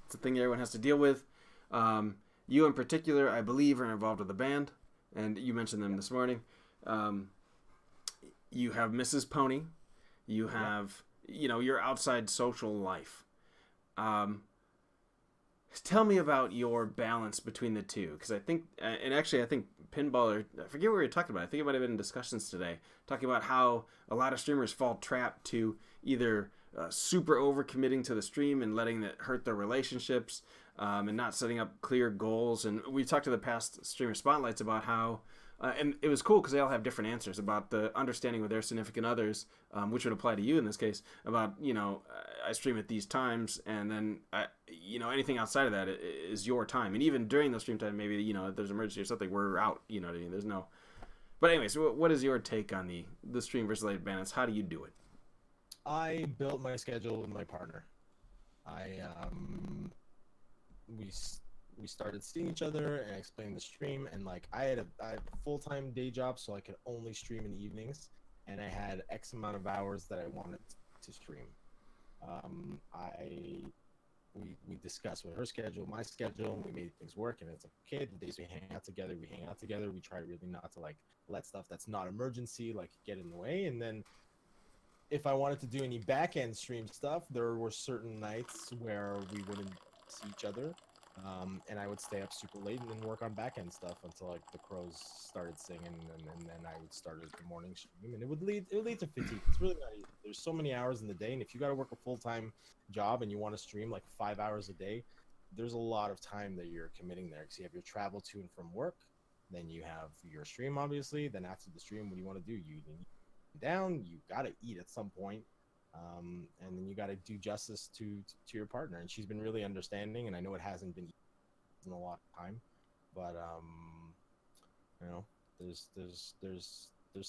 S2: It's a thing everyone has to deal with. You in particular, I believe, are involved with the band, and you mentioned them this morning. You have Mrs. Pony. You have, your outside social life. Tell me about your balance between the two, because I think Pinballer, I forget what we were talking about. I think it might have been in discussions today, talking about how a lot of streamers fall trapped to either super overcommitting to the stream and letting it hurt their relationships, and not setting up clear goals. And we talked to the past streamer spotlights about how, and it was cool because they all have different answers about the understanding with their significant others, which would apply to you in this case, about, I stream at these times, and then, anything outside of that is your time. And even during the stream time, maybe, if there's an emergency or something, we're out, what I mean? There's no... But anyways, what is your take on the stream versus life balance? How do you do it?
S1: I built my schedule with my partner. We started seeing each other, and I explained the stream, and like I had a full-time day job, so I could only stream in the evenings, and I had X amount of hours that I wanted to stream. We discussed with her schedule, my schedule, and we made things work, and it's like, okay, the days we hang out together, we try really not to like let stuff that's not emergency like get in the way. And then if I wanted to do any back-end stream stuff, there were certain nights where we wouldn't see each other. And I would stay up super late and then work on back end stuff until like the crows started singing, and then I would start the morning stream, and it would lead to fatigue. It's really not easy. There's so many hours in the day, and if you got to work a full-time job and you want to stream like 5 hours a day, there's a lot of time that you're committing there, because you have your travel to and from work, then you have your stream, obviously. Then after the stream, what do you want to do? You down, you got to eat at some point. And then you got to do justice to your partner, and she's been really understanding, and I know it hasn't been in a lot of time, but you know, there's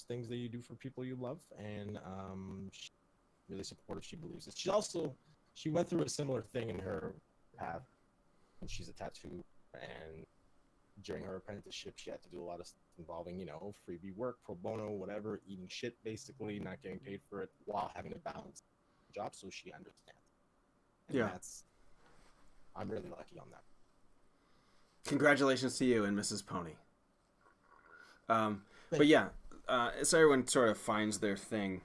S1: things that you do for people you love, and she's really supportive. She believes it. She went through a similar thing in her path, and she's a tattoo, and during her apprenticeship she had to do a lot of stuff involving, you know, freebie work, pro bono, whatever, eating shit basically, not getting paid for it while having to balance the job, so she understands. And
S2: Yeah,
S1: I'm really lucky on that.
S2: congratulations to you and Mrs. Pony. But yeah, so everyone sort of finds their thing.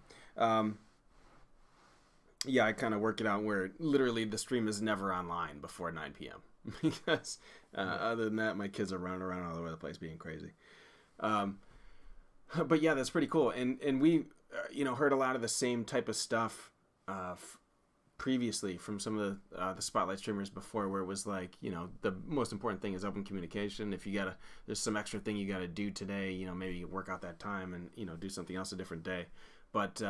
S2: Yeah, I kind of work it out where literally the stream is never online before 9 p.m. because other than that, my kids are running around all over the place being crazy. But yeah, that's pretty cool. And we, you know, heard a lot of the same type of stuff previously from some of the spotlight streamers before, where it was like, you know, the most important thing is open communication. If you there's some extra thing you gotta do today, you know, maybe work out that time and, you know, do something else a different day. But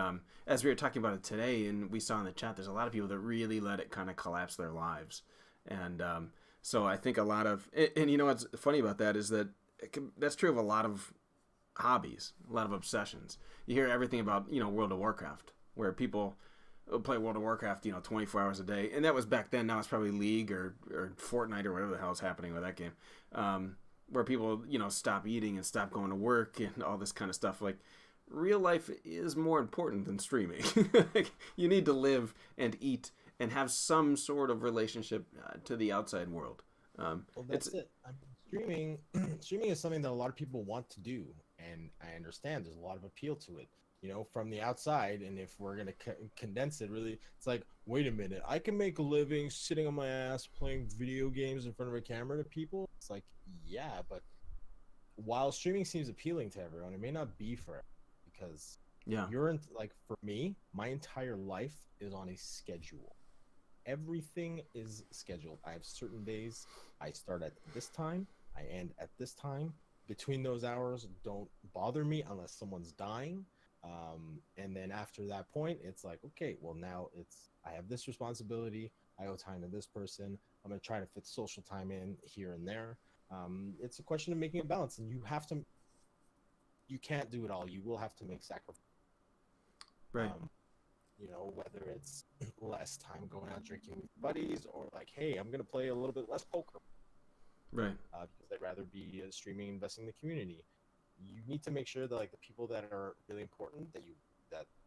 S2: as we were talking about it today, and we saw in the chat, there's a lot of people that really let it kind of collapse their lives. And so I think a lot of, and you know what's funny about that is that that's true of a lot of hobbies, a lot of obsessions. You hear everything about, you know, World of Warcraft, where people play World of Warcraft, you know, 24 hours a day. And that was back then. Now it's probably League or Fortnite or whatever the hell is happening with that game. Where people, you know, stop eating and stop going to work and all this kind of stuff. Like, real life is more important than streaming. Like, you need to live and eat and have some sort of relationship to the outside world.
S1: Well, that's it. I mean, streaming is something that a lot of people want to do, and I understand there's a lot of appeal to it, you know, from the outside. And if we're gonna condense it, really, it's like, wait a minute, I can make a living sitting on my ass playing video games in front of a camera to people. It's like, yeah, but while streaming seems appealing to everyone, it may not be for everyone, because you're in, like, for me, my entire life is on a schedule. Everything is scheduled. I have certain days I start at this time, I end at this time. Between those hours, don't bother me unless someone's dying. And then after that point, it's like, okay, well, now I have this responsibility. I owe time to this person. I'm going to try to fit social time in here and there. It's a question of making a balance, and you can't do it all. You will have to make sacrifices.
S2: Right.
S1: You know, whether it's less time going out drinking with buddies, or like, hey, I'm going to play a little bit less poker.
S2: Right.
S1: Because I'd rather be streaming, investing in the community. You need to make sure that, like, the people that are really important, that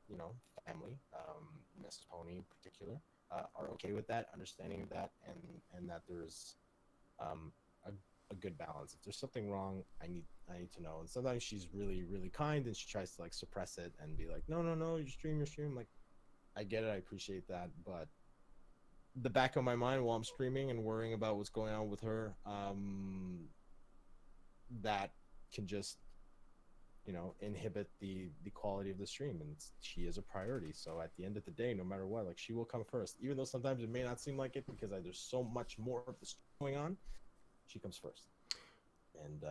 S1: you know, family, Mrs. Pony in particular, are okay with that, understanding that, and that there's a good balance. If there's something wrong, I need to know. And sometimes she's really, really kind, and she tries to, like, suppress it and be like, no, you stream. Like, I get it, I appreciate that, but the back of my mind while I'm streaming and worrying about what's going on with her, that can just, you know, inhibit the quality of the stream, and she is a priority. So at the end of the day, no matter what, like, she will come first, even though sometimes it may not seem like it, because there's so much more of this going on. She comes first. And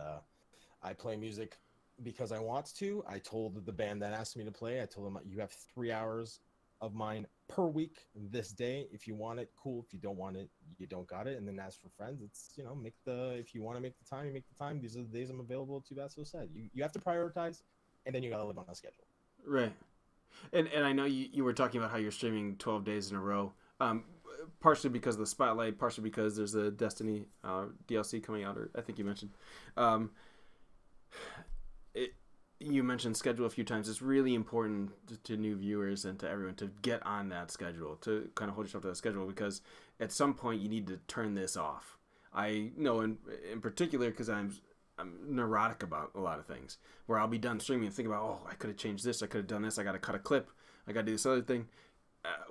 S1: I play music because I want to. I told the band that asked me to play, I told them, you have 3 hours of mine per week this day. If you want it, cool. If you don't want it, you don't got it. And then as for friends, it's, you know, if you want to make the time, you make the time. These are the days I'm available. Too bad, so sad. You have to prioritize, and then you gotta live on a schedule.
S2: Right. And I know you were talking about how you're streaming 12 days in a row. Partially because of the spotlight, partially because there's a Destiny DLC coming out, or I think you mentioned. You mentioned schedule a few times. It's really important to new viewers and to everyone to get on that schedule, to kind of hold yourself to that schedule, because at some point you need to turn this off. I know in particular because I'm neurotic about a lot of things, where I'll be done streaming and think about, oh, I could have changed this, I could have done this, I got to cut a clip, I got to do this other thing.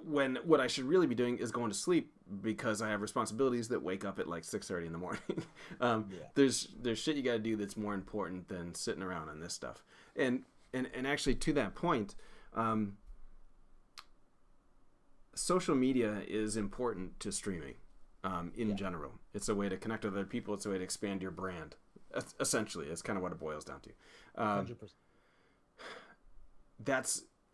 S2: when what I should really be doing is going to sleep because I have responsibilities that wake up at like 6:30 in the morning.
S1: Yeah.
S2: There's shit you got to do that's more important than sitting around on this stuff. And actually to that point, social media is important to streaming in general. It's a way to connect with other people. It's a way to expand your brand. Essentially, it's kind of what it boils down to.
S1: 100%.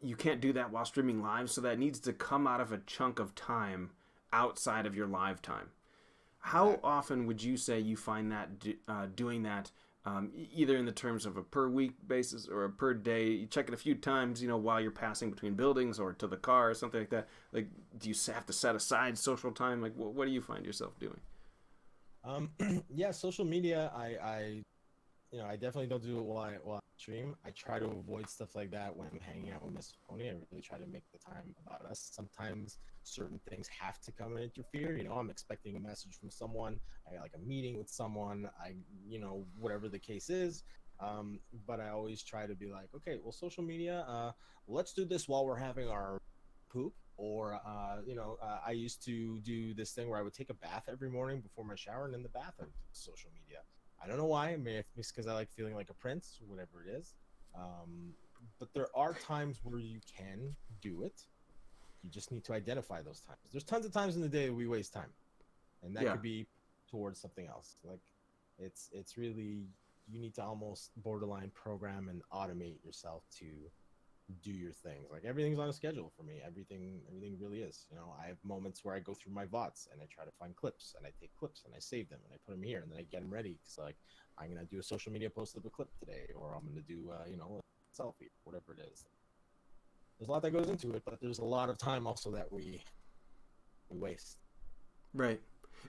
S2: You can't do that while streaming live, so that needs to come out of a chunk of time outside of your live time. How often would you say you find that doing that, either in the terms of a per week basis or a per day? You check it a few times, while you're passing between buildings or to the car or something like that. Like, do you have to set aside social time? Like, what do you find yourself doing?
S1: Yeah, social media, I definitely don't do it while I stream. I try to avoid stuff like that when I'm hanging out with Miss Pony. I really try to make the time about us. Sometimes certain things have to come and interfere. I'm expecting a message from someone. I got like a meeting with someone. Whatever the case is. But I always try to be like, okay, well, social media, let's do this while we're having our poop. Or, I used to do this thing where I would take a bath every morning before my shower, and in the bath, I would do social media. I don't know why. Maybe it's because I like feeling like a prince, whatever it is. But there are times where you can do it. You just need to identify those times. There's tons of times in the day that we waste time, and that could be towards something else. Like, it's really, you need to almost borderline program and automate yourself to do your things. Like, everything's on a schedule for me. Everything really is. I have moments where I go through my VODs and I try to find clips, and I take clips and I save them and I put them here, and then I get them ready because, like, I'm gonna do a social media post of a clip today, or I'm gonna do a selfie, whatever it is. There's a lot that goes into it, but there's a lot of time also that we waste.
S2: Right.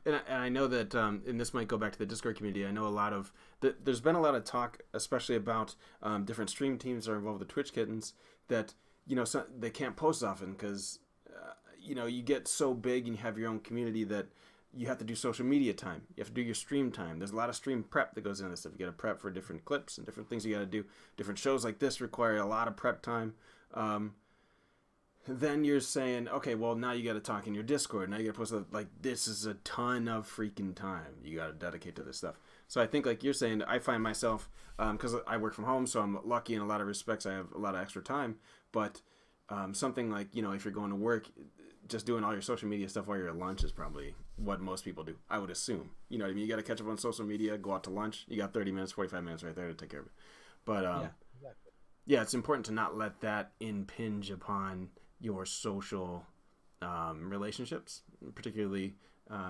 S2: And I know that, and this might go back to the Discord community, I know there's been a lot of talk, especially about different stream teams that are involved with the Twitch kittens, that, they can't post often because, you get so big and you have your own community that you have to do social media time. You have to do your stream time. There's a lot of stream prep that goes into this stuff. You got to prep for different clips and different things you got to do. Different shows like this require a lot of prep time. Then you're saying, okay, well, now you got to talk in your Discord. Now you got to post, like, this is a ton of freaking time you got to dedicate to this stuff. So I think, like you're saying, I find myself, because I work from home, so I'm lucky in a lot of respects. I have a lot of extra time. But something like, if you're going to work, just doing all your social media stuff while you're at lunch is probably what most people do, I would assume. You know what I mean? You got to catch up on social media, go out to lunch. You got 30 minutes, 45 minutes right there to take care of it. But,
S1: Exactly.
S2: Yeah, it's important to not let that impinge upon your social relationships, particularly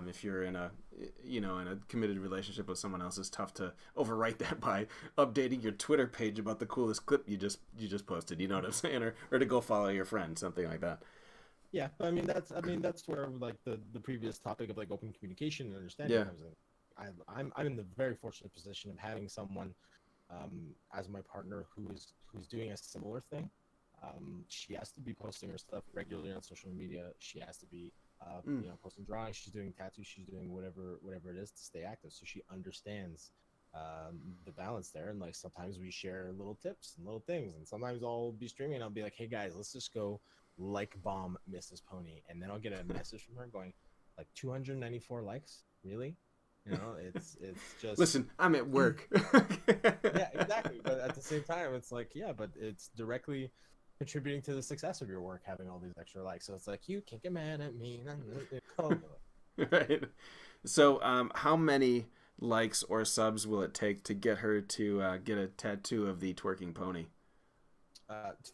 S2: if you're in a committed relationship with someone else. It's tough to overwrite that by updating your Twitter page about the coolest clip you just posted. You know what I'm saying, or to go follow your friend, something like that.
S1: Yeah, but that's where, like, the previous topic of, like, open communication and understanding comes in. I'm in the very fortunate position of having someone as my partner who's doing a similar thing. She has to be posting her stuff regularly on social media. She has to be posting drawings. She's doing tattoos. She's doing whatever it is to stay active. So she understands the balance there. And, like, sometimes we share little tips and little things. And sometimes I'll be streaming and I'll be like, hey guys, let's just go like bomb Mrs. Pony. And then I'll get a message from her going, like, 294 likes? Really? It's just,
S2: listen, I'm at work.
S1: Yeah, exactly. But at the same time, it's like, yeah, but it's directly contributing to the success of your work, having all these extra likes. So it's like, you can't get mad at me.
S2: Right. So how many likes or subs will it take to get her to get a tattoo of the twerking pony?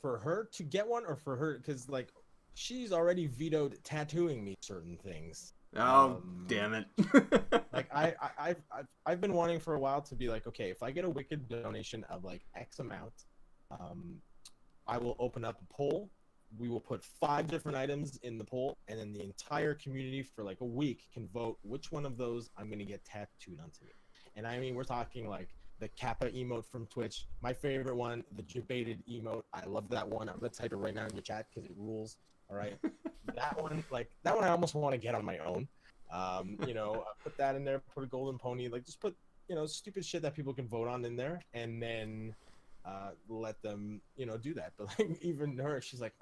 S1: For her to get one, or for her, because, like, she's already vetoed tattooing me certain things.
S2: Oh, damn it.
S1: Like, I've been wanting for a while to be like, okay, if I get a wicked donation of, like, X amount, I will open up a poll. We will put 5 different items in the poll, and then the entire community for, like, a week can vote which one of those I'm going to get tattooed onto me. And I mean, we're talking, like, the Kappa emote from Twitch, my favorite one, the debated emote. I love that one. I'm going to type it right now in your chat because it rules. All right. that one I almost want to get on my own. Put that in there, put a golden pony, like, just put, stupid shit that people can vote on in there, and then let them, do that. But, like, even her, she's like,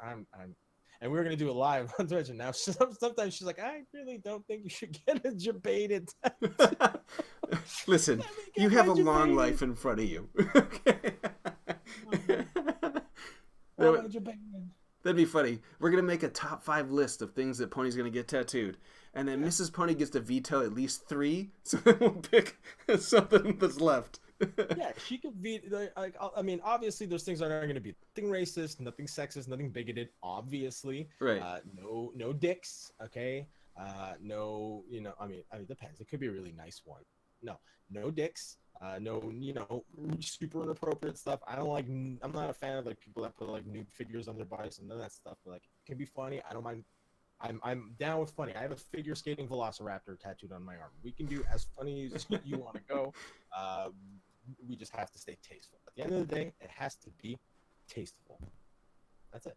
S1: and we were gonna do it live on Twitch. And now sometimes she's like, I really don't think you should get a debated.
S2: Listen, you have a long life in front of you. Okay. That'd be funny. We're gonna make a top 5 list of things that Pony's gonna get tattooed, and then Mrs. Pony gets to veto at least 3, so then we'll pick something that's left.
S1: Yeah, she could veto. Like, I mean, obviously, those things aren't going to be nothing racist, nothing sexist, nothing bigoted. Obviously,
S2: Right.
S1: No dicks. Okay. No, I mean, it depends. It could be a really nice one. No dicks. No, super inappropriate stuff. I'm not a fan of like people that put like nude figures on their bodies and none of that stuff. But, like, it can be funny. I don't mind. I'm down with funny. I have a figure skating velociraptor tattooed on my arm. We can do as funny as you want to go. We just have to stay tasteful. At the end of the day, it has to be tasteful. That's it.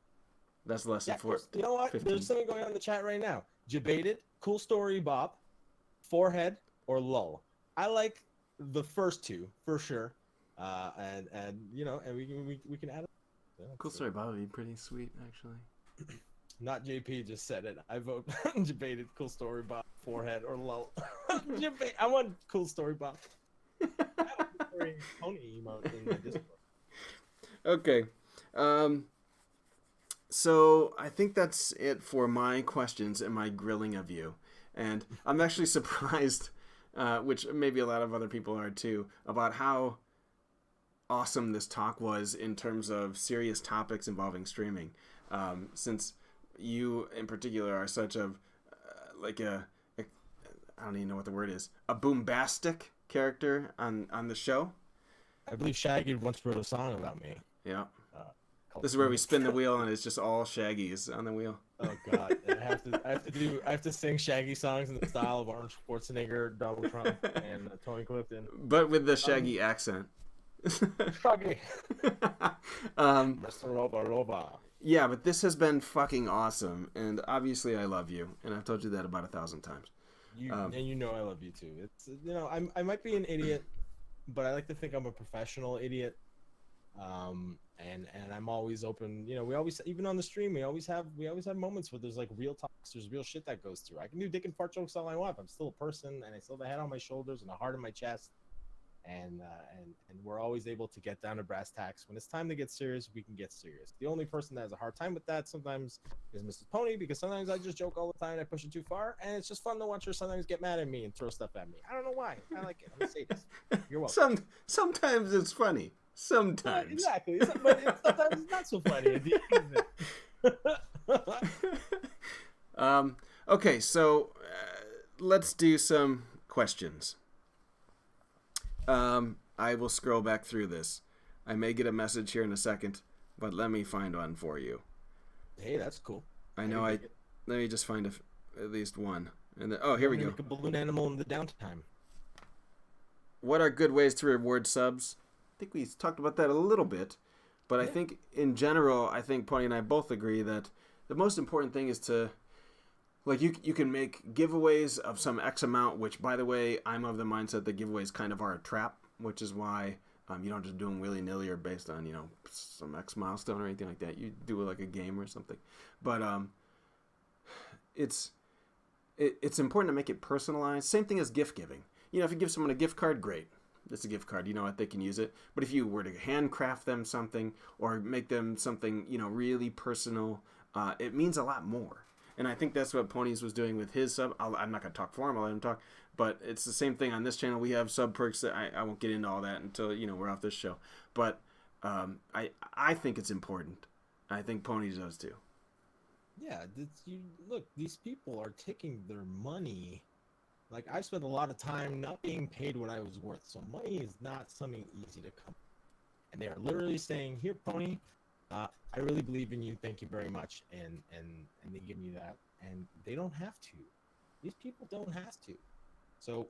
S2: That's lesson for
S1: You know what?
S2: 15.
S1: There's something going on in the chat right now. Debated, cool story, Bob, forehead, or lull. I like the first two for sure. And we can add.
S2: Cool story, Bob would be pretty sweet, actually.
S1: Not JP just said it. I vote debated, cool story, Bob, forehead, or lull. I want cool story, Bob. Pony emote in the Discord.
S2: Okay. So I think that's it for my questions and my grilling of you. And I'm actually surprised, which maybe a lot of other people are too, about how awesome this talk was in terms of serious topics involving streaming. Since you in particular are such a I don't even know what the word is, a boombastic character on the show.
S1: I believe Shaggy once wrote a song about me.
S2: Yeah. This is where we spin the wheel and it's just all Shaggy's on the wheel.
S1: Oh God! And I have to sing Shaggy songs in the style of Arnold Schwarzenegger, Donald Trump, and Tony Clifton,
S2: but with the Shaggy accent.
S1: Shaggy. Mr. Roba.
S2: Yeah, but this has been fucking awesome, and obviously I love you, and I've told you that about 1,000 times.
S1: And I love you too. It's I might be an idiot, but I like to think I'm a professional idiot. And I'm always open. We always, even on the stream, we always have moments where there's like real talks, there's real shit that goes through. I can do dick and fart jokes all I want. I'm still a person, and I still have a head on my shoulders and a heart in my chest. And we're always able to get down to brass tacks. When it's time to get serious, we can get serious. The only person that has a hard time with that sometimes is Mrs. Pony, because sometimes I just joke all the time and I push it too far, and it's just fun to watch her sometimes get mad at me and throw stuff at me. I don't know why. I like it. I'm a sadist. You're welcome.
S2: Sometimes it's funny. Sometimes.
S1: Exactly. But sometimes it's not so funny.
S2: Okay, so let's do some questions. I will scroll back through this. I may get a message here in a second, but let me find one for you.
S1: Hey, that's cool.
S2: Let me just find at least one. And then, here we go.
S1: Make a balloon animal in the downtime.
S2: What are good ways to reward subs? I think we talked about that a little bit, but yeah. I think in general, Pony and I both agree that the most important thing is to, like, you can make giveaways of some X amount, which, by the way, I'm of the mindset that giveaways kind of are a trap, which is why you don't just do them willy-nilly or based on, some X milestone or anything like that. You do it like a game or something. But it's important to make it personalized. Same thing as gift giving. If you give someone a gift card, great. It's a gift card. You know what? They can use it. But if you were to handcraft them something or make them something, really personal, it means a lot more. And I think that's what Ponies was doing with his sub. I'm not going to talk for him. I'll let him talk. But it's the same thing on this channel. We have sub perks that I won't get into all that until, we're off this show. But I think it's important. I think Ponies does too.
S1: Yeah. Look, these people are taking their money. Like, I've spent a lot of time not being paid what I was worth. So money is not something easy to come. And they are literally saying, here, Pony, I really believe in you. Thank you very much. And they give me that. And they don't have to. These people don't have to. So,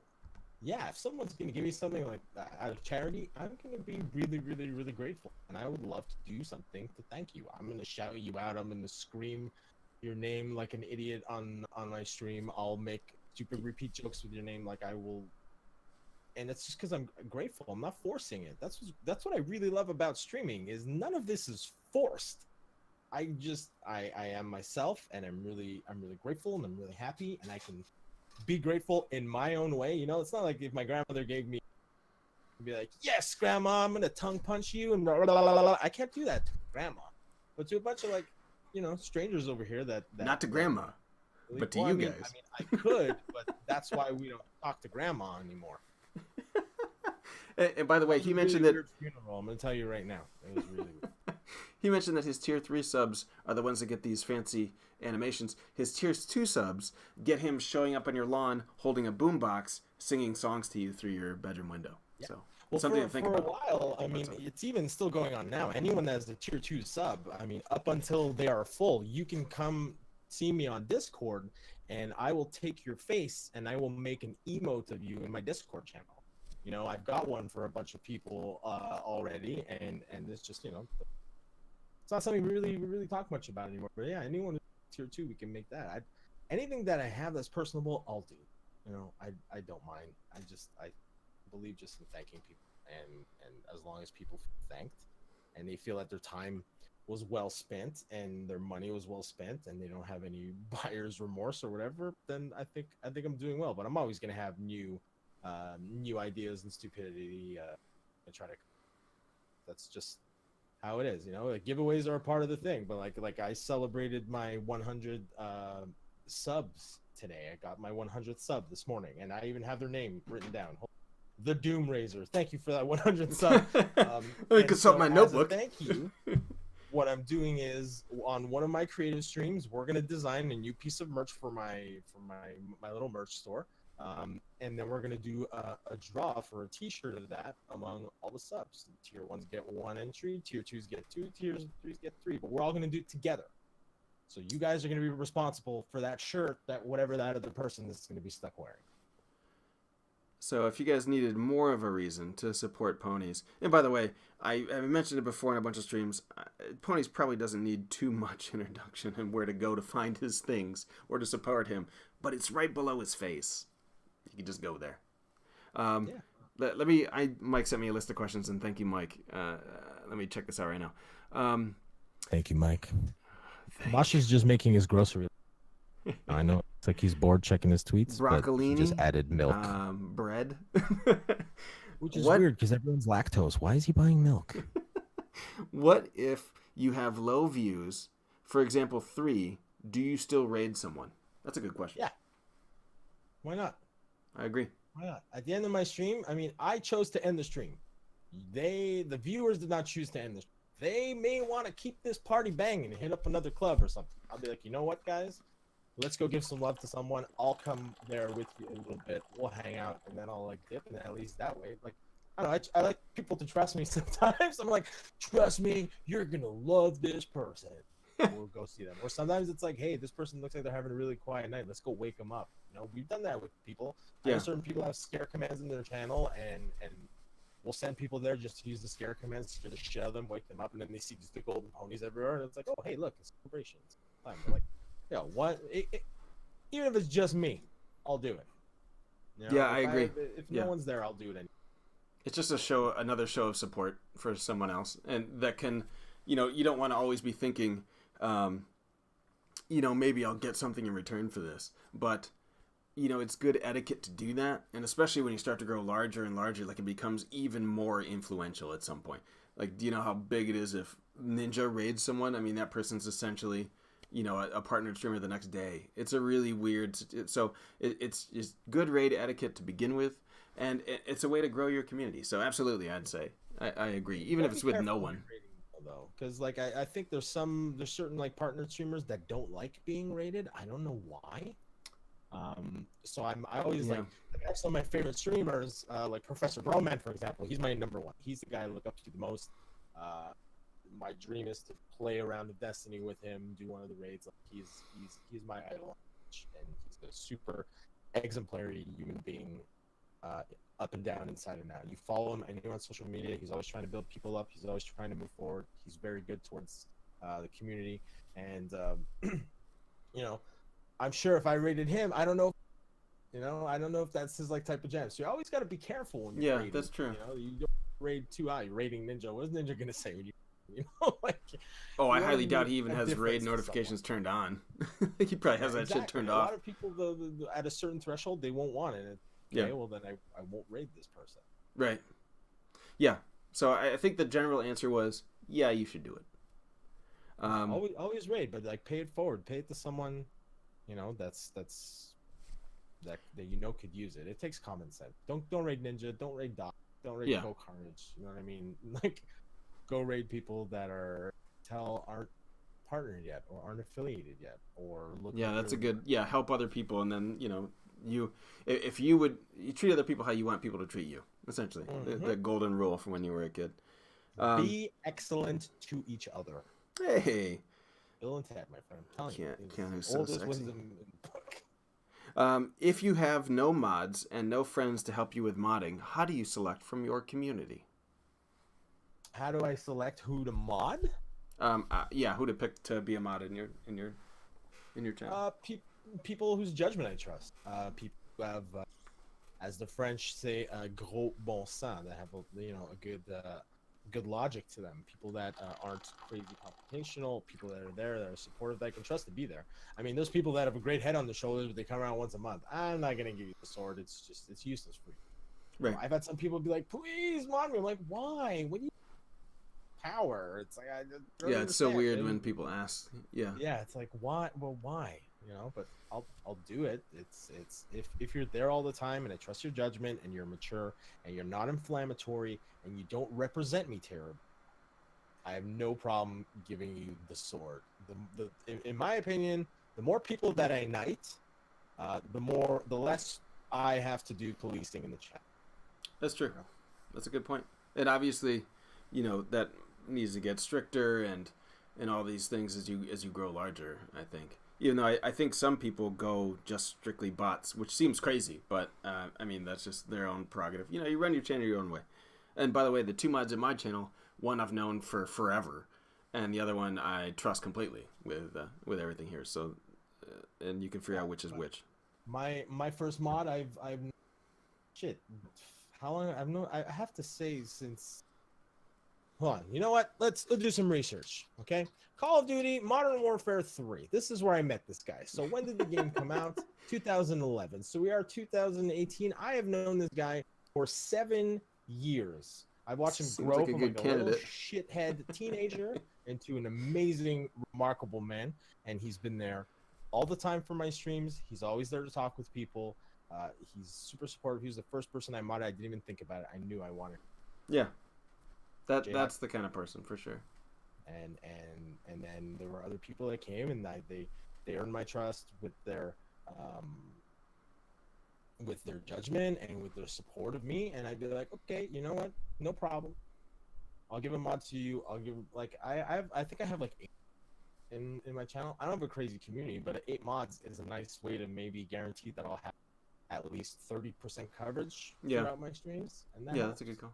S1: yeah, if someone's going to give me something like that out of charity, I'm going to be really, really, really grateful. And I would love to do something to thank you. I'm going to shout you out. I'm going to scream your name like an idiot on my stream. I'll make stupid repeat jokes with your name like I will. And it's just because I'm grateful. I'm not forcing it. That's what I really love about streaming is none of this is forced. I am myself, and I'm really grateful, and I'm really happy, and I can be grateful in my own way. You know, it's not like if my grandmother gave me, be like, yes, grandma, I'm gonna tongue punch you, and blah, blah, blah, blah, blah. I can't do that to grandma, but to a bunch of like, you know, strangers over here that
S2: Not to grandma,
S1: really,
S2: but to
S1: well,
S2: you
S1: I mean,
S2: guys.
S1: I could, but that's why we don't talk to grandma anymore.
S2: And by the way, he mentioned that
S1: weird funeral. I'm gonna tell you right now, it was really weird.
S2: he mentioned that his tier 3 subs are the ones that get these fancy animations. His tier 2 subs get him showing up on your lawn holding a boombox, singing songs to you through your bedroom window. Yeah. So
S1: Well,
S2: something to think
S1: for
S2: about.
S1: a while, I mean, it's even still going on now. Anyone that's a tier 2 sub, I mean, up until they are full, you can come see me on Discord, and I will take your face and I will make an emote of you in my Discord channel. You know, I've got one for a bunch of people already, and it's just, you know, it's not something we really talk much about anymore. But yeah, anyone who's tier 2, we can make that. Anything that I have that's personable, I'll do. You know, I don't mind. I believe just in thanking people, and as long as people feel thanked and they feel that their time was well spent and their money was well spent and they don't have any buyer's remorse or whatever, then I think I'm doing well. But I'm always gonna have new ideas and stupidity and try to. That's just how it is, you know. Like, giveaways are a part of the thing, but like I celebrated my 100 subs today. I got my 100th sub this morning, and I even have their name written down. The Doom Raiser. Thank you for that 100 sub.
S2: Let me consult my notebook.
S1: Thank you. What I'm doing is, on one of my creative streams, we're gonna design a new piece of merch for my little merch store, and then we're gonna do a draw for a T-shirt of that among all the subs. Tier 1s get 1 entry, Tier 2s get 2, Tier 3s get 3. But we're all gonna do it together. So you guys are gonna be responsible for that shirt that whatever that other person is gonna be stuck wearing.
S2: So if you guys needed more of a reason to support Ponies, and by the way, I mentioned it before in a bunch of streams, Ponies probably doesn't need too much introduction and where to go to find his things or to support him, but it's right below his face. You can just go there. Mike sent me a list of questions, and thank you, Mike. Let me check this out right now.
S1: Thank you, Mike. Mosh is just making his grocery. I know it's like he's bored checking his tweets.
S2: Broccolini,
S1: but he just added milk,
S2: bread,
S1: which is weird because everyone's lactose. Why is he buying milk?
S2: What if you have low views? For example, 3. Do you still raid someone? That's a good question.
S1: Yeah. Why not?
S2: I agree.
S1: Why not? At the end of my stream, I mean, I chose to end the stream. The viewers did not choose to end the stream. They may want to keep this party banging and hit up another club or something. I'll be like, you know what, guys? Let's go give some love to someone. I'll come there with you a little bit. We'll hang out, and then I'll like dip, and at least that way, like, I don't know. I like people to trust me sometimes. I'm like, trust me, you're gonna love this person. We'll go see them. Or sometimes it's like, hey, this person looks like they're having a really quiet night. Let's go wake them up. You know, we've done that with people. I know certain people have scare commands in their channel, and we'll send people there just to use the scare commands to just shell them, wake them up, and then they see just the golden ponies everywhere, and it's like, oh, hey, look, it's celebrations. Time. Like, yeah, even if it's just me, I'll do it. You know,
S2: yeah, I agree.
S1: If no one's there, I'll do it anyway.
S2: It's just another show of support for someone else, and that can, you know, you don't want to always be thinking, you know, maybe I'll get something in return for this, but you know, it's good etiquette to do that, and especially when you start to grow larger and larger, like it becomes even more influential at some point. Like, do you know how big it is if Ninja raids someone? I mean, that person's essentially, you know, a partnered streamer the next day. It's a really weird. So it's good raid etiquette to begin with, and it's a way to grow your community. So absolutely, I'd say I agree, even if it's with no one.
S1: Though, because like I think there's certain like partnered streamers that don't like being raided. I don't know why. So I always like some of my favorite streamers, like Professor Broman, for example. He's my number one. He's the guy I look up to the most. My dream is to play around with Destiny with him, do one of the raids. Like he's my idol, and he's a super exemplary human being, up and down, inside and out. You follow him anywhere on social media. He's always trying to build people up. He's always trying to move forward. He's very good towards the community, and you know, I'm sure if I rated him, I don't know if that's his like type of jam. So you always got to be careful when you're raiding.
S2: That's true.
S1: You know, you don't raid too high. You're raiding Ninja. What is Ninja gonna say when you You know, like.
S2: Oh, I
S1: You wanna
S2: highly doubt
S1: make
S2: he even
S1: a
S2: has
S1: difference
S2: raid
S1: to
S2: notifications
S1: someone.
S2: turned on. He probably has
S1: Yeah,
S2: that shit
S1: exactly.
S2: turned
S1: A
S2: off.
S1: lot of people, at a certain threshold, they won't want it.
S2: Yeah,
S1: Okay, well then I won't raid this person.
S2: right. Yeah. So I think the general answer was, yeah, you should do it.
S1: Yeah,
S2: Um,
S1: always raid, but like pay it forward, pay it to someone, that's that could use it. It takes common sense. Don't raid Ninja, don't raid Doc, don't raid
S2: yeah,
S1: Go Carnage. You know what I mean? Like, go raid people that aren't partnered yet, or aren't affiliated yet, or look
S2: yeah,
S1: like
S2: that's a
S1: they're
S2: good, yeah, help other people, and then, if you would, you treat other people how you want people to treat you, essentially. The
S1: Mhm.
S2: golden rule from when you were a kid. Um,
S1: Be excellent to each other.
S2: hey,
S1: Bill and Ted, my friend. I'm telling you, it's
S2: can't
S1: the
S2: who's so
S1: oldest
S2: sexy.
S1: wisdom in the book.
S2: If you have no mods and no friends to help you with modding, how do you select from your community?
S1: How do I select who to mod?
S2: Yeah, who to pick to be a mod in your channel?
S1: People whose judgment I trust. People who have, as the French say, gros bon sens, that have good logic to them. People that aren't crazy confrontational. People that are there, that are supportive, that I can trust to be there. I mean, those people that have a great head on their shoulders, but they come around once a month. I'm not gonna give you the sword. It's useless for you.
S2: Right.
S1: I've had some people be like, "Please mod me." I'm like, "Why? What do you power?" It's like I don't
S2: Yeah, it's so
S1: understand.
S2: weird when
S1: And
S2: people ask. Yeah.
S1: yeah, it's like, why? Well, why? But I'll do it. It's if you're there all the time and I trust your judgment and you're mature and you're not inflammatory and you don't represent me terribly, I have no problem giving you the sword. In my opinion, the more people that I knight, the less I have to do policing in the chat.
S2: That's true.
S1: You know?
S2: That's a good point. And obviously, that needs to get stricter and all these things as you grow larger, I think. Even though I think some people go just strictly bots, which seems crazy, but I mean that's just their own prerogative. You run your channel your own way. And by the way, the two mods in my channel, one I've known for forever, and the other one I trust completely with everything here. So, and you can figure out which is which.
S1: My first mod, I've shit. How long I've known? I have to say since. Hold on. You know what? Let's do some research. Okay. Call of Duty Modern Warfare 3. This is where I met this guy. So when did the game come out? 2011. So we are 2018. I have known this guy for 7 years. I've watched him
S2: Seems
S1: grow
S2: like a
S1: from
S2: good
S1: like a little
S2: candidate.
S1: shithead teenager into an amazing, remarkable man. And he's been there all the time for my streams. He's always there to talk with people. He's super supportive. He was the first person I modded. I didn't even think about it. I knew I wanted.
S2: Yeah,
S1: Jayhawk.
S2: that's the kind of person for sure.
S1: And then there were other people that came and they earned my trust with their judgment and with their support of me, and I'd be like, okay, you know what, no problem, I'll give a mod to you. I'll give like I think I have like 8 in my channel. I don't have a crazy community, but 8 mods is a nice way to maybe guarantee that I'll have at least 30% coverage throughout my streams, and
S2: Yeah, that's a good call.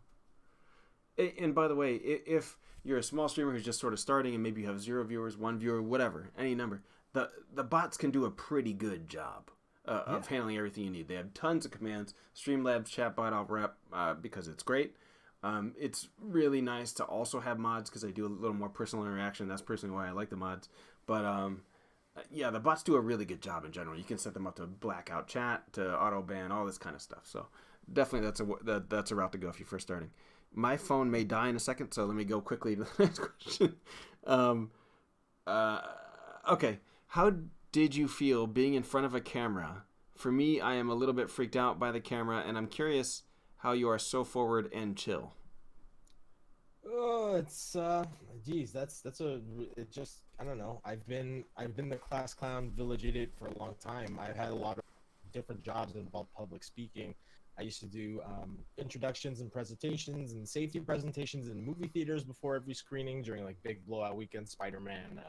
S2: And by the way, if you're a small streamer who's just sort of starting and maybe you have 0 viewers, 1 viewer, whatever, any number, the bots can do a pretty good job of handling everything you need. They have tons of commands. Streamlabs chatbot I'll rep because it's great. It's really nice to also have mods because they do a little more personal interaction. That's personally why I like the mods. But yeah, the bots do a really good job in general. You can set them up to blackout chat, to auto ban, all this kind of stuff. So definitely that's a route to go if you're first starting. My phone may die in a second, so let me go quickly to the next question. Okay, how did you feel being in front of a camera? For me, I am a little bit freaked out by the camera, and I'm curious how you are so forward and chill.
S1: Oh, it's geez, it just, I don't know. I've been the class clown village idiot for a long time. I've had a lot of different jobs that involve public speaking. I used to do introductions and presentations and safety presentations in movie theaters before every screening during like big blowout weekends, Spider-Man,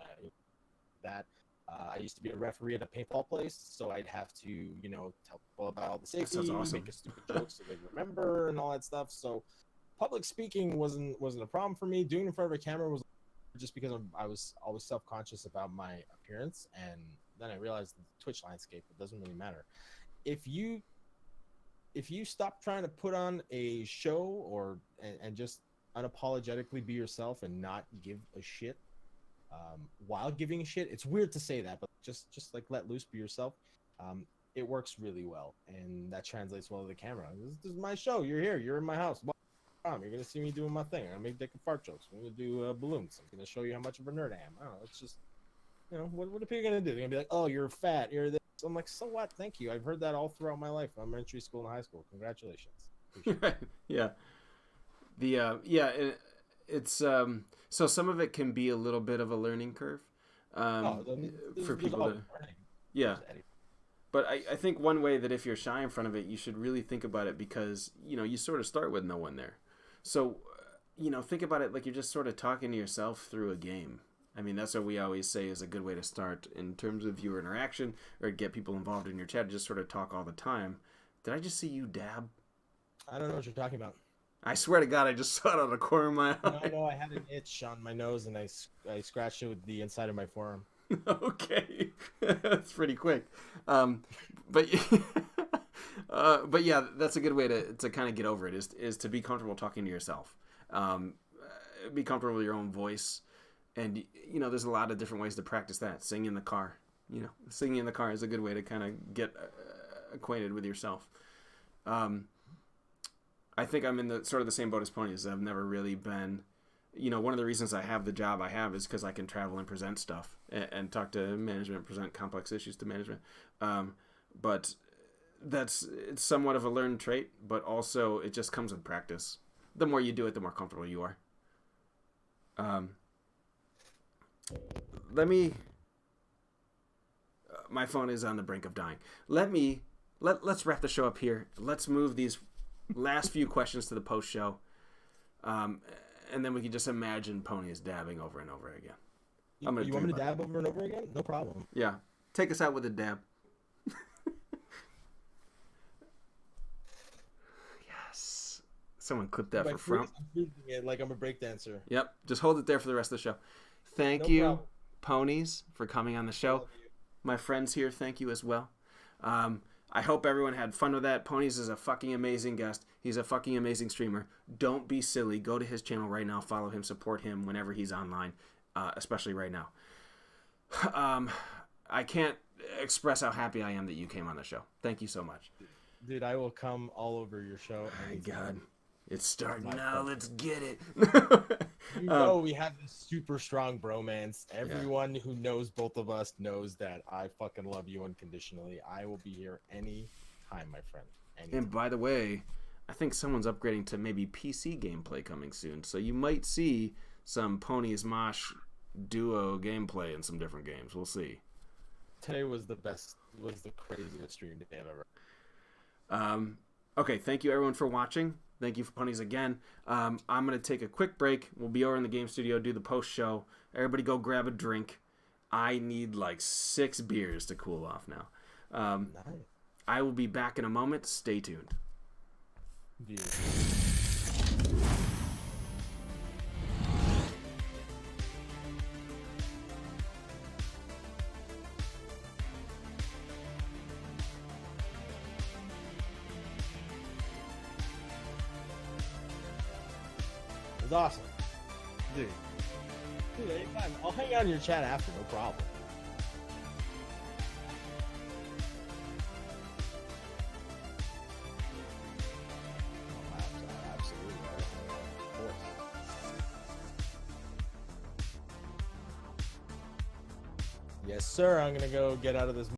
S1: that. I used to be a referee at a paintball place, so I'd have to, tell people about all the
S2: That sounds
S1: safety,
S2: awesome.
S1: make a stupid joke so they remember and all that stuff. So public speaking wasn't a problem for me. Doing it in front of a camera was just because I was always self-conscious about my appearance, and then I realized the Twitch landscape, it doesn't really matter. If you stop trying to put on a show and just unapologetically be yourself and not give a shit while giving a shit. It's weird to say that, but just like let loose, be yourself. It works really well, and that translates well to the camera. This is my show. You're here. You're in my house. You're gonna see me doing my thing. I'm gonna make dick and fart jokes. I'm gonna do balloons. I'm gonna show you how much of a nerd I am. I don't know. It's just, what are people gonna do? They're gonna be like, "Oh, you're fat. You're this." I'm like, "So what? Thank you. I've heard that all throughout my life. Elementary school and high school. Congratulations."
S2: Right. Yeah. It's so some of it can be a little bit of a learning curve for people to. Yeah. But I think one way that if you're shy in front of it, you should really think about it, because, you sort of start with no one there. So, think about it like you're just sort of talking to yourself through a game. I mean, that's what we always say is a good way to start in terms of viewer interaction, or get people involved in your chat, just sort of talk all the time. Did I just see you dab?
S1: I don't know what you're talking about.
S2: I swear to God, I just saw it on the corner of my eye.
S1: No, I had an itch on my nose, and I scratched it with the inside of my forearm.
S2: Okay, that's pretty quick, but yeah, that's a good way to kind of get over it, is to be comfortable talking to yourself, be comfortable with your own voice, and there's a lot of different ways to practice that. Sing in the car, singing in the car is a good way to kind of get acquainted with yourself. I think I'm in the sort of the same boat as Ponies. I've never really been. One of the reasons I have the job I have is because I can travel and present stuff and talk to management, present complex issues to management. But it's somewhat of a learned trait, but also it just comes with practice. The more you do it, the more comfortable you are. My phone is on the brink of dying. Let's wrap the show up here. Let's move these last few questions to the post show. And then we can just imagine Ponies dabbing over and over again.
S1: You want me to dab over and over again? No problem.
S2: Yeah. Take us out with a dab. Yes. Someone clip that for front.
S1: I'm freezing it like I'm a breakdancer.
S2: Yep. Just hold it there for the rest of the show. Thank you, problem. Ponies, for coming on the show. My friends here, thank you as well. I hope everyone had fun with that. Ponies is a fucking amazing guest. He's a fucking amazing streamer. Don't be silly. Go to his channel right now. Follow him. Support him whenever he's online, especially right now. I can't express how happy I am that you came on the show. Thank you so much.
S1: Dude, I will come all over your show.
S2: My God. It's starting now. Let's get it.
S1: We have this super strong bromance. Everyone who knows both of us knows that I fucking love you unconditionally. I will be here any time, my friend. Anytime.
S2: And by the way, I think someone's upgrading to maybe PC gameplay coming soon. So you might see some Ponies Mosh duo gameplay in some different games. We'll see.
S1: Today was the craziest stream day I've ever.
S2: Okay, thank you everyone for watching. Thank you for Ponies again. I'm going to take a quick break. We'll be over in the game studio, do the post show. Everybody go grab a drink. I need like 6 beers to cool off now.
S1: Nice.
S2: I will be back in a moment. Stay tuned.
S1: Dude. Awesome, dude. Anytime. I'll hang out in your chat after, no problem. Oh, absolutely. Of course. Yes, sir. I'm gonna go get out of this.